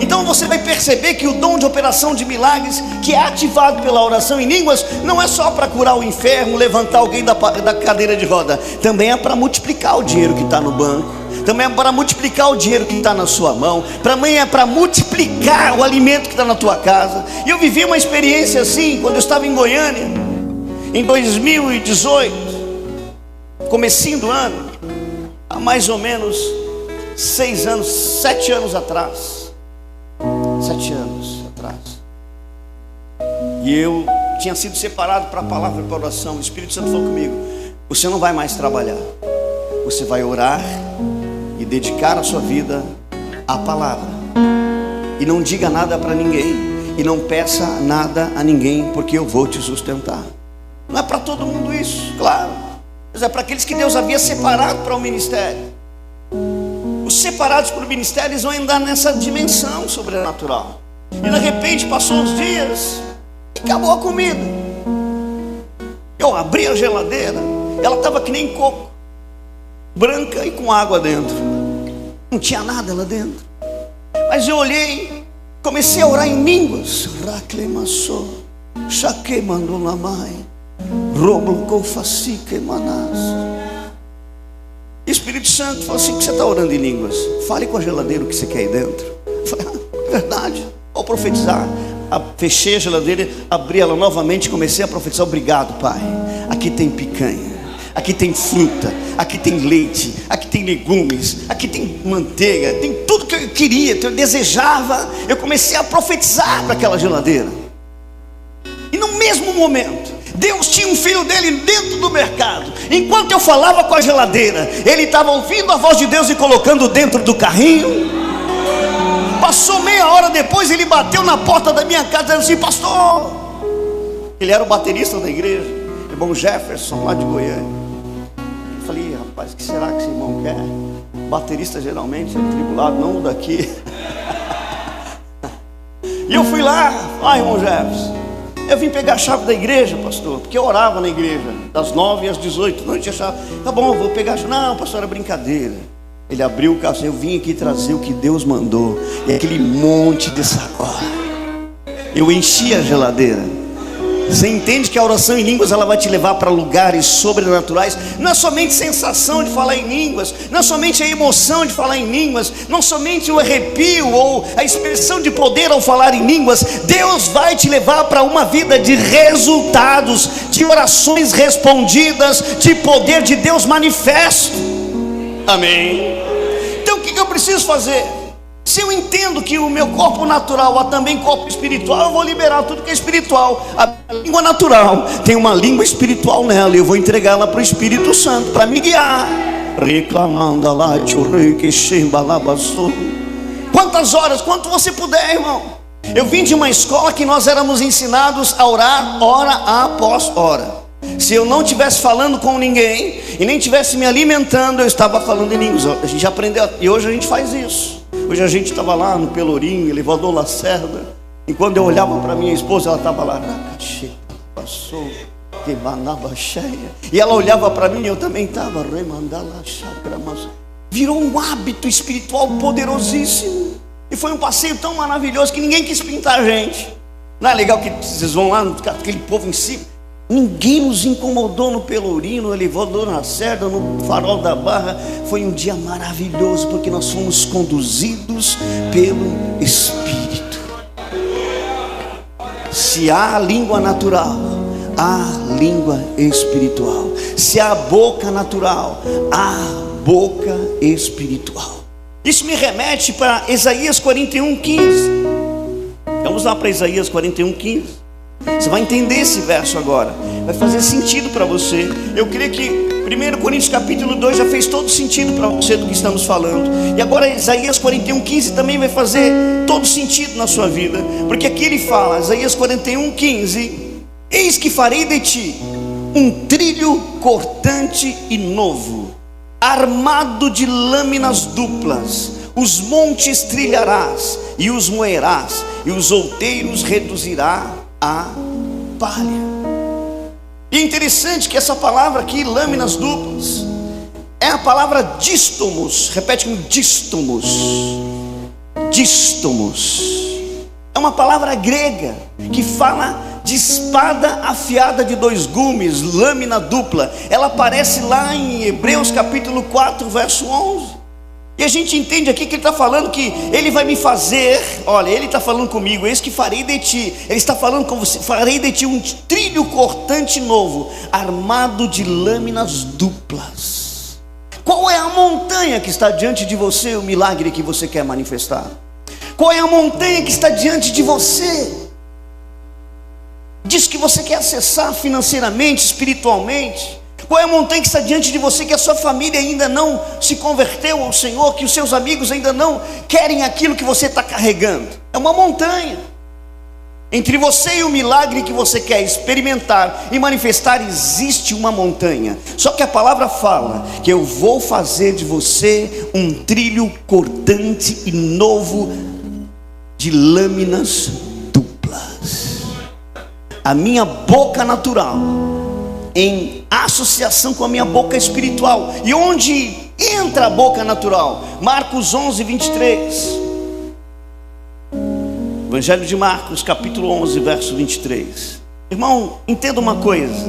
Então você vai perceber que o dom de operação de milagres, que é ativado pela oração em línguas, não é só para curar o enfermo, levantar alguém da cadeira de roda. Também é para multiplicar o dinheiro que está no banco. Também é para multiplicar o dinheiro que está na sua mão. Também é para multiplicar o alimento que está na tua casa. E eu vivi uma experiência assim quando eu estava em Goiânia, em 2018, comecinho do ano, há mais ou menos 7 anos atrás. 7 anos atrás. E eu tinha sido separado para a palavra e para a oração. O Espírito Santo falou comigo: você não vai mais trabalhar, você vai orar e dedicar a sua vida à palavra. E não diga nada para ninguém, e não peça nada a ninguém, porque eu vou te sustentar. Não é para todo mundo isso, claro, mas é para aqueles que Deus havia separado para o ministério. Os separados para o ministério, eles vão andar nessa dimensão sobrenatural. E de repente passou uns dias e acabou a comida. Eu abri a geladeira, ela estava que nem coco, branca e com água dentro. Não tinha nada lá dentro. Mas eu olhei, comecei a orar em línguas. Espírito Santo falou assim: que você está orando em línguas? Fale com a geladeira o que você quer aí dentro. Eu falei: é verdade, vou profetizar. Fechei a geladeira, abri ela novamente e comecei a profetizar: obrigado, Pai, aqui tem picanha, aqui tem fruta, aqui tem leite, aqui tem legumes, aqui tem manteiga, tem tudo que eu queria, que eu desejava. Eu comecei a profetizar para aquela geladeira. E no mesmo momento, Deus tinha um filho dele dentro do mercado. Enquanto eu falava com a geladeira, ele estava ouvindo a voz de Deus e colocando dentro do carrinho. Passou meia hora depois, ele bateu na porta da minha casa dizendo assim: pastor. Ele era o baterista da igreja, irmão Jefferson, lá de Goiânia. Eu falei: rapaz, o que será que esse irmão quer? Baterista geralmente é tribulado, não o daqui. E eu fui lá: irmão Jefferson, eu vim pegar a chave da igreja, pastor, porque eu orava na igreja das 9 às 18, não tinha chave. Tá bom, eu vou pegar a chave. Não, pastor, era brincadeira. Ele abriu o carro, eu vim aqui trazer o que Deus mandou. E aquele monte de sacola. Eu enchi a geladeira. Você entende que a oração em línguas, ela vai te levar para lugares sobrenaturais. Não é somente sensação de falar em línguas, não é somente a emoção de falar em línguas, não somente o arrepio ou a expressão de poder ao falar em línguas. Deus vai te levar para uma vida de resultados, de orações respondidas, de poder de Deus manifesto. Amém. Então o que eu preciso fazer? Se eu entendo que o meu corpo natural há também corpo espiritual, eu vou liberar tudo que é espiritual. A língua natural tem uma língua espiritual nela, e eu vou entregá-la para o Espírito Santo para me guiar. Quantas horas, quanto você puder, irmão. Eu vim de uma escola que nós éramos ensinados a orar hora após hora. Se eu não estivesse falando com ninguém e nem estivesse me alimentando, eu estava falando em línguas. A gente aprendeu, e hoje a gente faz isso. Hoje a gente estava lá no Pelourinho, elevador Lacerda, e quando eu olhava para minha esposa, ela estava lá, passou, que manava cheia, e ela olhava para mim e eu também estava, remandala chakra, mas virou um hábito espiritual poderosíssimo, e foi um passeio tão maravilhoso que ninguém quis pintar a gente. Não é legal que vocês vão lá, aquele povo em cima? Ninguém nos incomodou no Pelourinho, no elevador Lacerda, no Farol da Barra. Foi um dia maravilhoso, porque nós fomos conduzidos pelo Espírito. Se há língua natural, há língua espiritual. Se há boca natural, há boca espiritual. Isso me remete para Isaías 41:15. Vamos lá para Isaías 41:15. Você vai entender esse verso agora, vai fazer sentido para você. Eu creio que 1 Coríntios capítulo 2 já fez todo sentido para você do que estamos falando. E agora Isaías 41:15 também vai fazer todo sentido na sua vida. Porque aqui ele fala, Isaías 41:15: eis que farei de ti um trilho cortante e novo, armado de lâminas duplas. Os montes trilharás e os moerás, e os outeiros reduzirá a palha. E é interessante que essa palavra aqui, lâminas duplas, é a palavra dístomos. Repete comigo, dístomos. Dístomos é uma palavra grega que fala de espada afiada de dois gumes, lâmina dupla. Ela aparece lá em Hebreus capítulo 4, verso 11. E a gente entende aqui que ele está falando que ele vai me fazer, olha, ele está falando comigo, eis que farei de ti, ele está falando com você, farei de ti um trilho cortante novo, armado de lâminas duplas. Qual é a montanha que está diante de você, o milagre que você quer manifestar? Qual é a montanha que está diante de você? Diz que você quer acessar financeiramente, espiritualmente. Qual é a montanha que está diante de você, que a sua família ainda não se converteu ao Senhor, que os seus amigos ainda não querem aquilo que você está carregando? É uma montanha. Entre você e o milagre que você quer experimentar e manifestar, existe uma montanha. Só que a palavra fala que eu vou fazer de você um trilho cortante e novo de lâminas duplas. A minha boca natural, em associação com a minha boca espiritual. E onde entra a boca natural? Marcos 11:23. Evangelho de Marcos, capítulo 11, verso 23. Irmão, entenda uma coisa: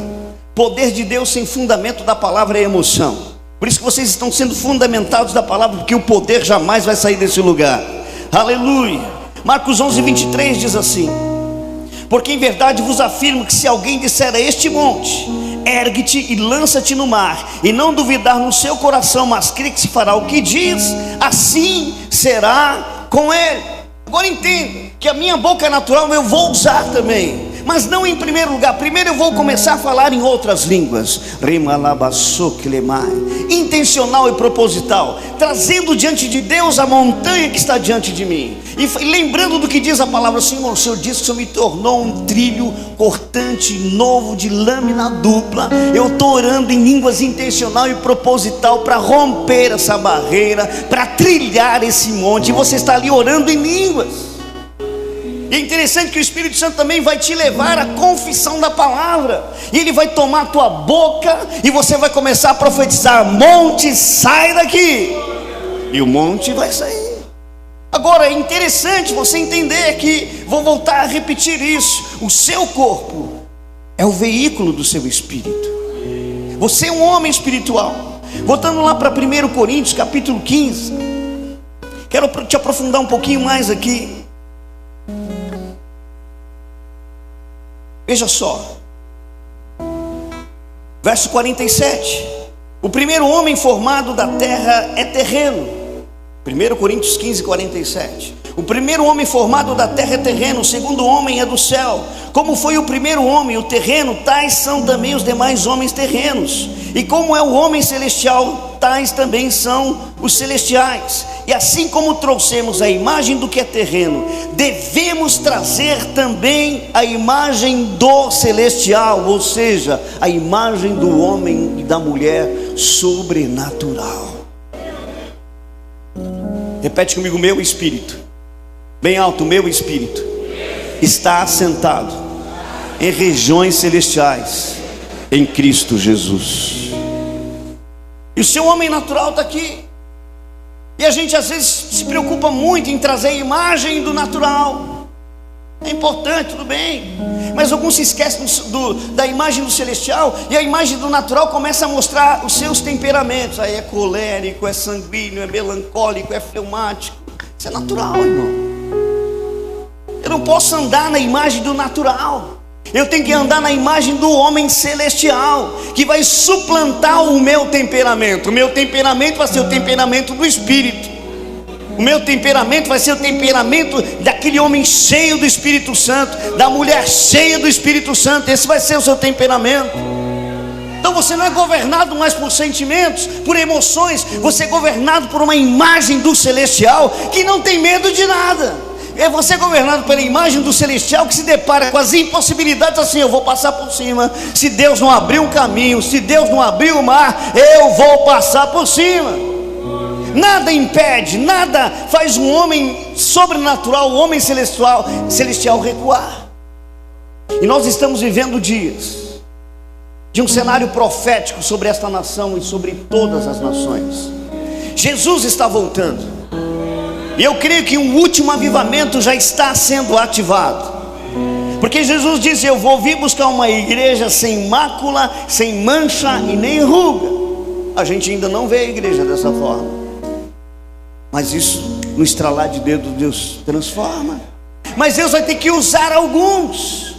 poder de Deus sem fundamento da palavra é emoção. Por isso que vocês estão sendo fundamentados da palavra, porque o poder jamais vai sair desse lugar. Aleluia. Marcos 11:23 diz assim: porque em verdade vos afirmo que se alguém disser a este monte, ergue-te e lança-te no mar, e não duvidar no seu coração, mas crê que se fará o que diz, assim será com ele. Agora entenda que a minha boca natural eu vou usar também, mas não em primeiro lugar. Primeiro eu vou começar a falar em outras línguas, intencional e proposital, trazendo diante de Deus a montanha que está diante de mim, e lembrando do que diz a palavra. Senhor, o Senhor disse que o Senhor me tornou um trilho cortante novo de lâmina dupla. Eu estou orando em línguas intencional e proposital para romper essa barreira, para trilhar esse monte. E você está ali orando em línguas. E é interessante que o Espírito Santo também vai te levar à confissão da palavra, e ele vai tomar a tua boca, e você vai começar a profetizar: monte, sai daqui, e o monte vai sair. Agora é interessante você entender que, vou voltar a repetir isso, o seu corpo é o veículo do seu espírito. Você é um homem espiritual. Voltando lá para 1 Coríntios capítulo 15, quero te aprofundar um pouquinho mais aqui. Veja só, verso 47: o primeiro homem formado da terra é terreno, 1 Coríntios 15, 47. O primeiro homem formado da terra é terreno, o segundo homem é do céu. Como foi o primeiro homem, o terreno, tais são também os demais homens terrenos. E como é o homem celestial, tais também são os celestiais. E assim como trouxemos a imagem do que é terreno, devemos trazer também a imagem do celestial, ou seja, a imagem do homem e da mulher sobrenatural. Repete comigo: meu espírito, bem alto, meu espírito está assentado em regiões celestiais em Cristo Jesus. E o seu homem natural está aqui. E a gente às vezes se preocupa muito em trazer a imagem do natural. É importante, tudo bem, mas alguns se esquecem da imagem do celestial, e a imagem do natural começa a mostrar os seus temperamentos. Aí é colérico, é sanguíneo, é melancólico, é fleumático. Isso é natural, irmão. Eu não posso andar na imagem do natural. Eu tenho que andar na imagem do homem celestial, que vai suplantar o meu temperamento. O meu temperamento vai ser o temperamento do Espírito. O meu temperamento vai ser o temperamento daquele homem cheio do Espírito Santo, da mulher cheia do Espírito Santo. Esse vai ser o seu temperamento. Então você não é governado mais por sentimentos, por emoções. Você é governado por uma imagem do celestial que não tem medo de nada. É você governado pela imagem do celestial que se depara com as impossibilidades assim: eu vou passar por cima. Se Deus não abrir um caminho, se Deus não abrir o mar, eu vou passar por cima. Nada impede, nada faz um homem sobrenatural, um homem celestial recuar. E nós estamos vivendo dias de um cenário profético sobre esta nação e sobre todas as nações. Jesus está voltando, e eu creio que um último avivamento já está sendo ativado, porque Jesus disse: eu vou vir buscar uma igreja sem mácula, sem mancha e nem ruga. A gente ainda não vê a igreja dessa forma, mas isso, no estralar de dedo, Deus transforma. Mas Deus vai ter que usar alguns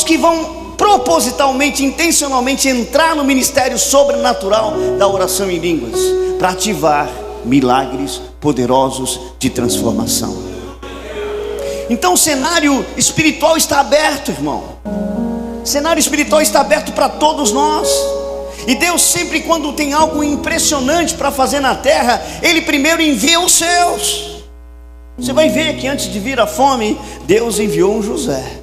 que vão propositalmente, intencionalmente entrar no ministério sobrenatural da oração em línguas, para ativar milagres poderosos de transformação. Então o cenário espiritual está aberto, irmão. O cenário espiritual está aberto para todos nós. E Deus sempre, quando tem algo impressionante para fazer na terra, Ele primeiro envia os céus. Você vai ver que antes de vir a fome, Deus enviou um José,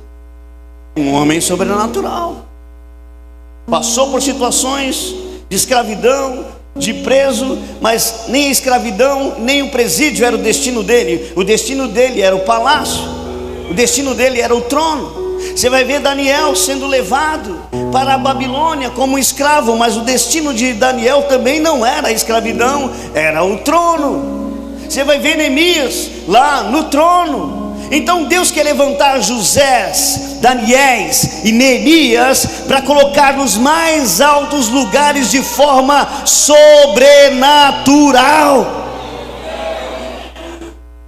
um homem sobrenatural. Passou por situações de escravidão, de preso, mas nem a escravidão, nem o presídio era o destino dele. O destino dele era o palácio, o destino dele era o trono. Você vai ver Daniel sendo levado para a Babilônia como escravo, mas o destino de Daniel também não era a escravidão, era o trono. Você vai ver Neemias lá no trono. Então Deus quer levantar Josés, Daniéis e Neemias para colocar nos mais altos lugares de forma sobrenatural.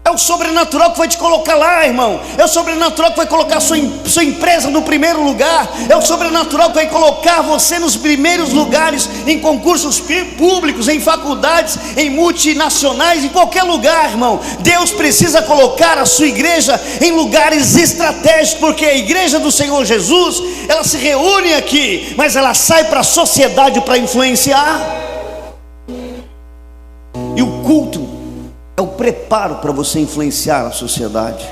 É o sobrenatural que vai te colocar lá, irmão. É o sobrenatural que vai colocar sua empresa no primeiro lugar. É o sobrenatural que vai colocar você nos primeiros lugares, em concursos públicos, em faculdades, em multinacionais, em qualquer lugar, irmão. Deus precisa colocar a sua igreja em lugares estratégicos, porque a igreja do Senhor Jesus, ela se reúne aqui, mas ela sai para a sociedade para influenciar. E o culto é o preparo para você influenciar a sociedade.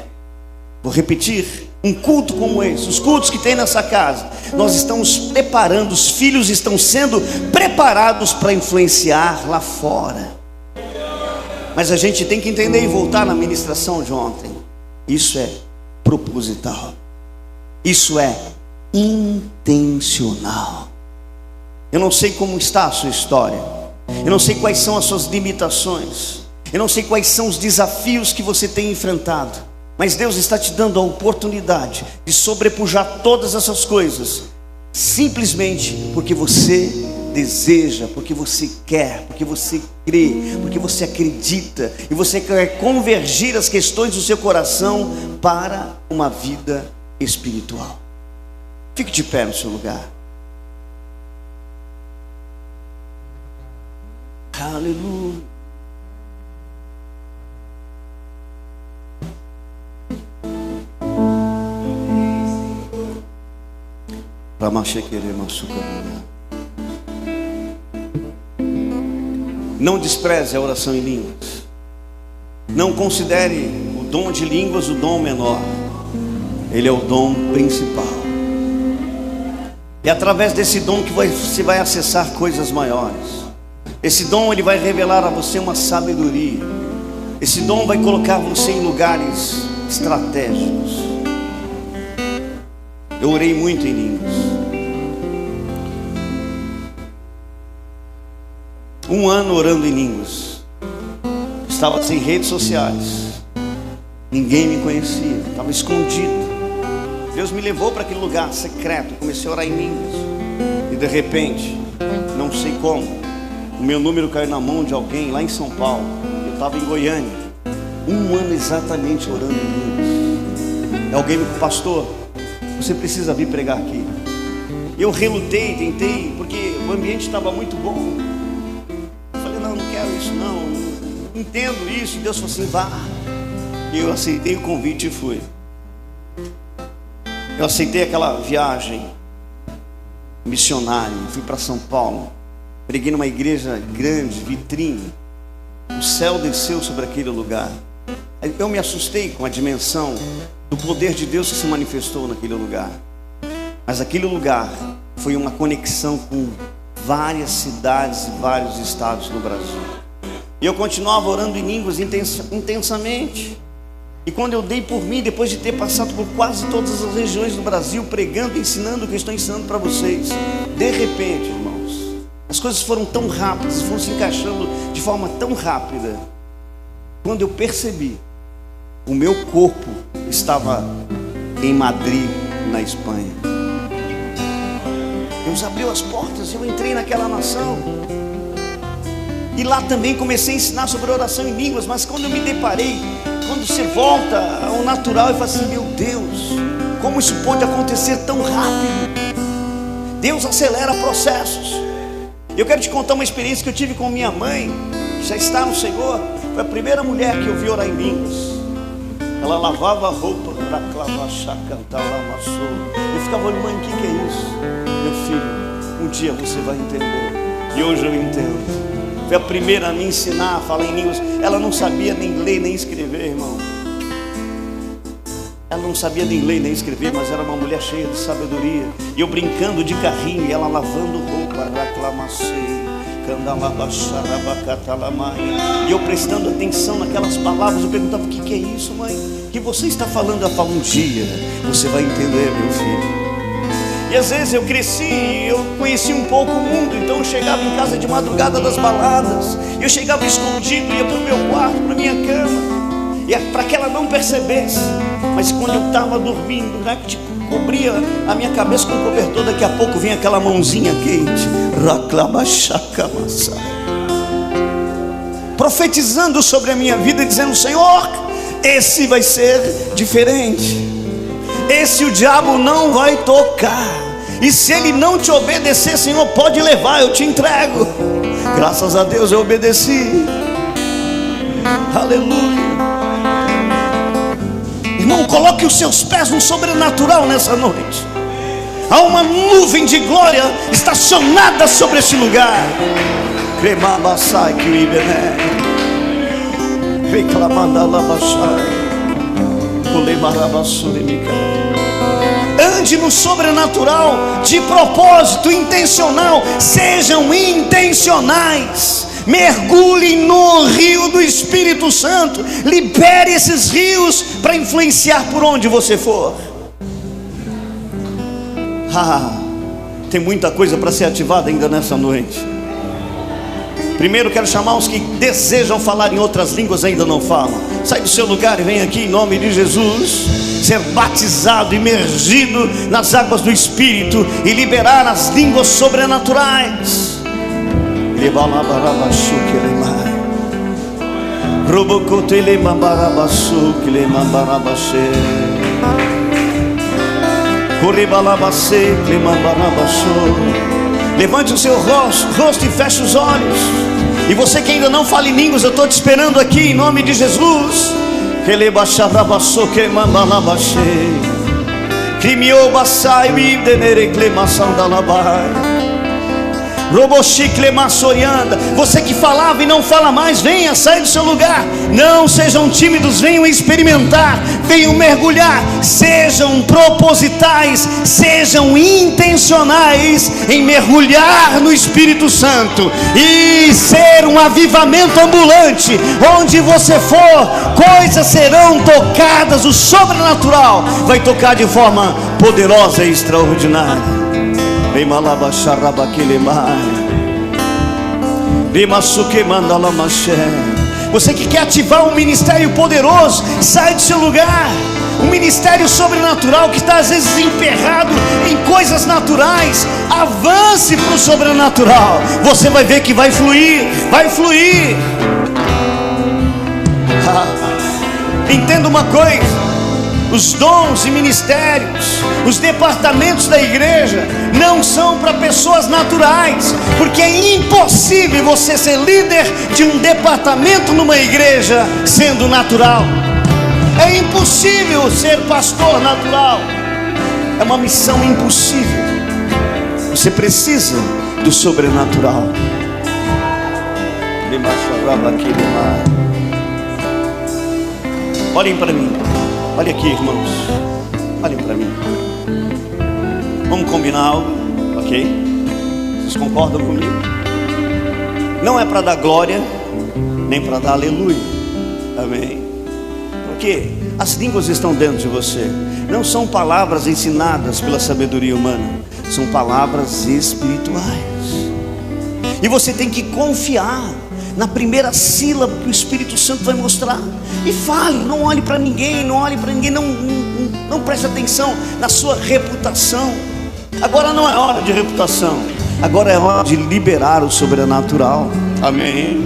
Vou repetir: um culto como esse, os cultos que tem nessa casa, nós estamos preparando, os filhos estão sendo preparados para influenciar lá fora. Mas a gente tem que entender e voltar na ministração de ontem: isso é proposital, isso é intencional. Eu não sei como está a sua história, eu não sei quais são as suas limitações, eu não sei quais são os desafios que você tem enfrentado, mas Deus está te dando a oportunidade de sobrepujar todas essas coisas, simplesmente porque você deseja, porque você quer, porque você crê, porque você acredita, e você quer convergir as questões do seu coração para uma vida espiritual. Fique de pé no seu lugar. Aleluia. Não despreze a oração em línguas. Não considere o dom de línguas o dom menor. Ele é o dom principal. É através desse dom que você vai acessar coisas maiores. Esse dom ele vai revelar a você uma sabedoria. Esse dom vai colocar você em lugares estratégicos. Eu orei muito em línguas. Um ano orando em línguas. Estava sem redes sociais. Ninguém me conhecia. Estava escondido. Deus me levou para aquele lugar secreto. Comecei a orar em línguas. E de repente, não sei como, o meu número caiu na mão de alguém lá em São Paulo. Eu estava em Goiânia. Um ano exatamente orando em línguas. Alguém me disse: pastor, você precisa vir pregar aqui. Eu relutei, tentei, porque o ambiente estava muito bom. Eu falei: não quero isso não entendo isso. E Deus falou assim: vá. E eu aceitei o convite e fui. Eu aceitei aquela viagem missionária. Fui para São Paulo. Preguei numa igreja grande, vitrine. O céu desceu sobre aquele lugar. Eu me assustei com a dimensão do poder de Deus que se manifestou naquele lugar. Mas aquele lugar foi uma conexão com várias cidades e vários estados no Brasil. E eu continuava orando em línguas intensamente. E quando eu dei por mim, depois de ter passado por quase todas as regiões do Brasil, pregando, ensinando o que eu estou ensinando para vocês, de repente, irmãos, as coisas foram tão rápidas, foram se encaixando de forma tão rápida. Quando eu percebi, o meu corpo estava em Madrid, na Espanha. Deus abriu as portas, eu entrei naquela nação. E lá também comecei a ensinar sobre oração em línguas. Mas quando eu me deparei, quando você volta ao natural e fala assim: meu Deus, como isso pode acontecer tão rápido? Deus acelera processos. Eu quero te contar uma experiência que eu tive com minha mãe, que já está no Senhor. Foi a primeira mulher que eu vi orar em línguas. Ela lavava a roupa para clavachar, cantar, lamaçou. Eu ficava olhando: mãe, o que é isso? Meu filho, um dia você vai entender. E hoje eu entendo. Foi a primeira a me ensinar a falar em línguas. Ela não sabia nem ler nem escrever, irmão. Ela não sabia nem ler nem escrever, mas era uma mulher cheia de sabedoria. E eu brincando de carrinho e ela lavando roupa, e eu prestando atenção naquelas palavras. Eu perguntava: o que é isso, mãe? O que você está falando? Ela fala: um dia você vai entender, meu filho. E às vezes eu cresci, eu conheci um pouco o mundo. Então eu chegava em casa de madrugada das baladas. Eu chegava escondido, ia para o meu quarto, para a minha cama, e para que ela não percebesse. Mas quando eu estava dormindo, né, tipo, cobria a minha cabeça com o cobertor, daqui a pouco vinha aquela mãozinha quente, profetizando sobre a minha vida, dizendo: Senhor, esse vai ser diferente. Esse o diabo não vai tocar. E se ele não te obedecer, Senhor, pode levar, eu te entrego. Graças a Deus eu obedeci. Aleluia. Irmão, coloque os seus pés no sobrenatural nessa noite. Há uma nuvem de glória estacionada sobre esse lugar. Cremabasai que ibené. Reclamandalabasai. Ande no sobrenatural, de propósito intencional. Sejam intencionais. Mergulhe no rio do Espírito Santo. Libere esses rios para influenciar por onde você for. Tem muita coisa para ser ativada ainda nessa noite. Primeiro quero chamar os que desejam falar em outras línguas, ainda não falam. Sai do seu lugar e vem aqui em nome de Jesus. Ser batizado, imergido nas águas do Espírito e liberar as línguas sobrenaturais. Levante o seu rosto e feche os olhos. E você que ainda não fala em línguas, eu estou te esperando aqui em nome de Jesus. Crimio Basai, Midenere Clemação da Labai. Você que falava e não fala mais, venha, sai do seu lugar. Não sejam tímidos, venham experimentar, venham mergulhar. Sejam propositais, sejam intencionais em mergulhar no Espírito Santo e ser um avivamento ambulante. Onde você for, coisas serão tocadas. O sobrenatural vai tocar de forma poderosa e extraordinária. Você que quer ativar um ministério poderoso, sai do seu lugar. Um ministério sobrenatural que está às vezes emperrado em coisas naturais, avance para o sobrenatural. Você vai ver que vai fluir, vai fluir. Entenda uma coisa: os dons e ministérios, os departamentos da igreja não são para pessoas naturais, porque é impossível você ser líder de um departamento numa igreja sendo natural. É impossível ser pastor natural. É uma missão impossível. Você precisa do sobrenatural. Olhem para mim. Olha aqui, irmãos. Olhem para mim. Vamos combinar algo, ok? Vocês concordam comigo? Não é para dar glória, nem para dar aleluia. Amém? Porque as línguas estão dentro de você. Não são palavras ensinadas pela sabedoria humana, são palavras espirituais. E você tem que confiar na primeira sílaba que o Espírito Santo vai mostrar. E fale, não olhe para ninguém, não olhe para ninguém, não preste atenção na sua reputação. Agora não é hora de reputação, agora é hora de liberar o sobrenatural. Amém?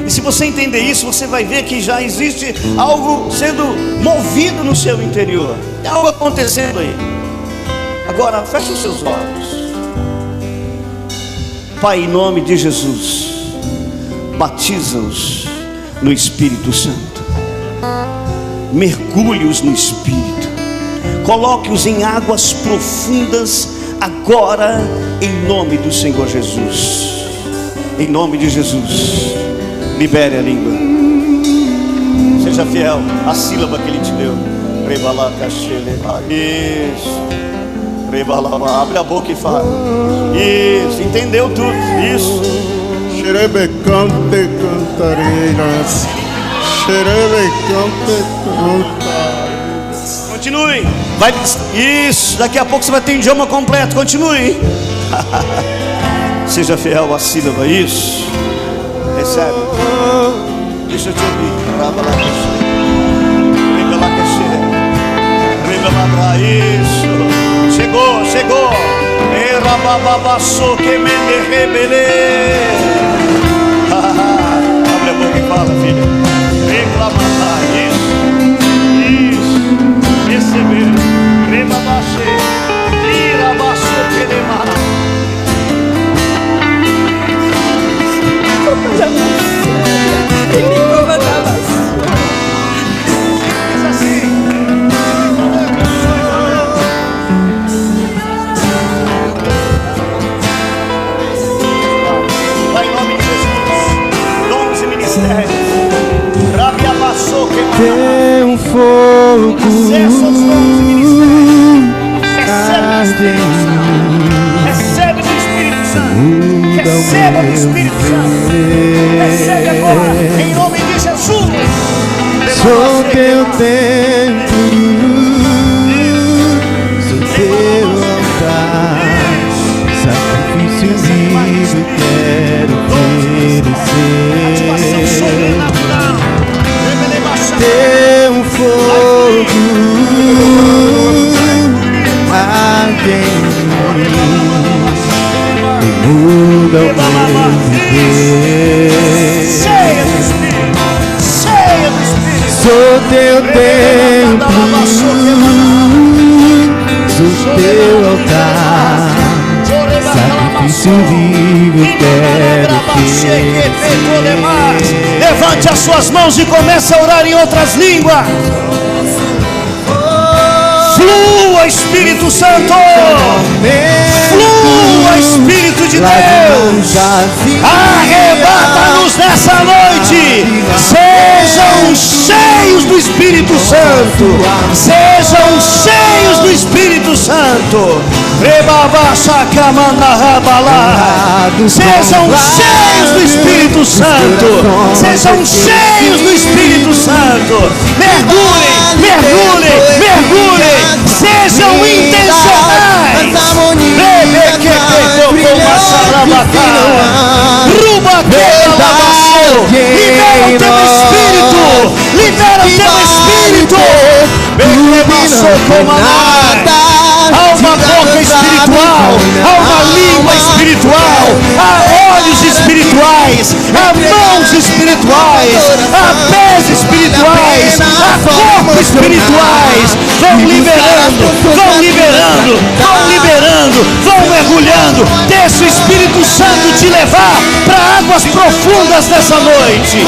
E se você entender isso, você vai ver que já existe algo sendo movido no seu interior. Tem algo acontecendo aí. Agora feche os seus olhos. Pai, em nome de Jesus, batiza-os no Espírito Santo, mergulhe-os no Espírito, coloque-os em águas profundas agora, em nome do Senhor Jesus. Em nome de Jesus, libere a língua. Seja fiel à sílaba que Ele te deu. Isso. Abre a boca e fala. Isso, entendeu tudo. Isso. Xerebecante cantareiras, xerebecante cantareiras. Continue. Vai. Isso, daqui a pouco você vai ter um idioma completo. Continue. Seja fiel à sílaba. Isso. Recebe. Deixa eu te ouvir. Isso. Chegou. Abre a boca e fala, filha. Reclamar. Isso. Receber. Rebabaxê. Irabaçô queimar. Tem um fogo recebe do Espírito Santo. Receba do Espírito Santo. Recebe agora, em nome de Jesus. Sou teu templo, sou teu altar, sacrifício vivo quero oferecer. Teu fogo arde em mim e muda o meu viver. Cheia do Espírito. Sou teu templo, sou teu altar, sacrifício vivo quero oferecer. Levante as suas mãos e comece a orar em outras línguas. Flua, Espírito Santo. Flua, Espírito de Deus. Arrebata-nos nessa noite. Sejam cheios do Espírito Santo. Sejam cheios do Espírito Santo. Sejam cheios do Espírito Santo. Sejam cheios do Espírito Santo. Mergulhem, mergulhem, mergulhem. Sejam intencionais. Libera o teu espírito. Libera o teu espírito. Há uma boca espiritual, há uma língua espiritual, há olhos espirituais, há mãos espirituais, há pés espirituais, há corpos espirituais. Vão liberando, vão liberando, vão liberando, vão mergulhando. Deixa o Espírito Santo te levar para águas profundas nessa noite.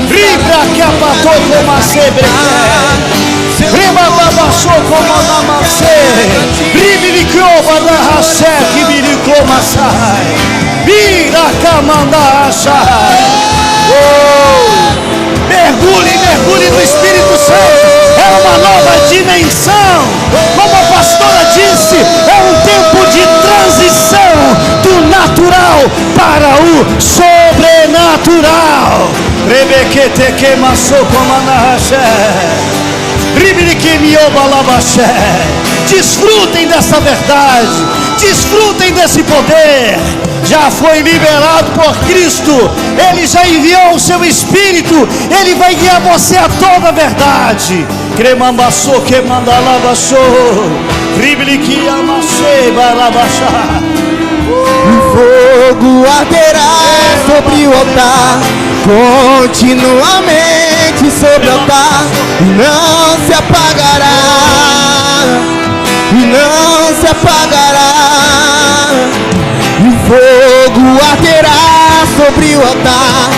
Ribra que apatou como a sebre. Rima babachou como a namacê. Rimilicoba da raché que milicoma sai. Vira camanda achai. Mergulhe, mergulhe no Espírito Santo. É uma nova dimensão. Como a pastora disse, é um tempo de transição do natural para o sobrenatural. Rebequete que maçou como a narraché. Desfrutem dessa verdade, desfrutem desse poder. Já foi liberado por Cristo. Ele já enviou o seu Espírito. Ele vai guiar você a toda a verdade. Cremambaçou que mandalabaçou. Riblique amassei balabaxá. O fogo arderá sobre o altar, continuamente sobre o altar, e não se apagará, e não se apagará. O fogo arderá sobre o altar,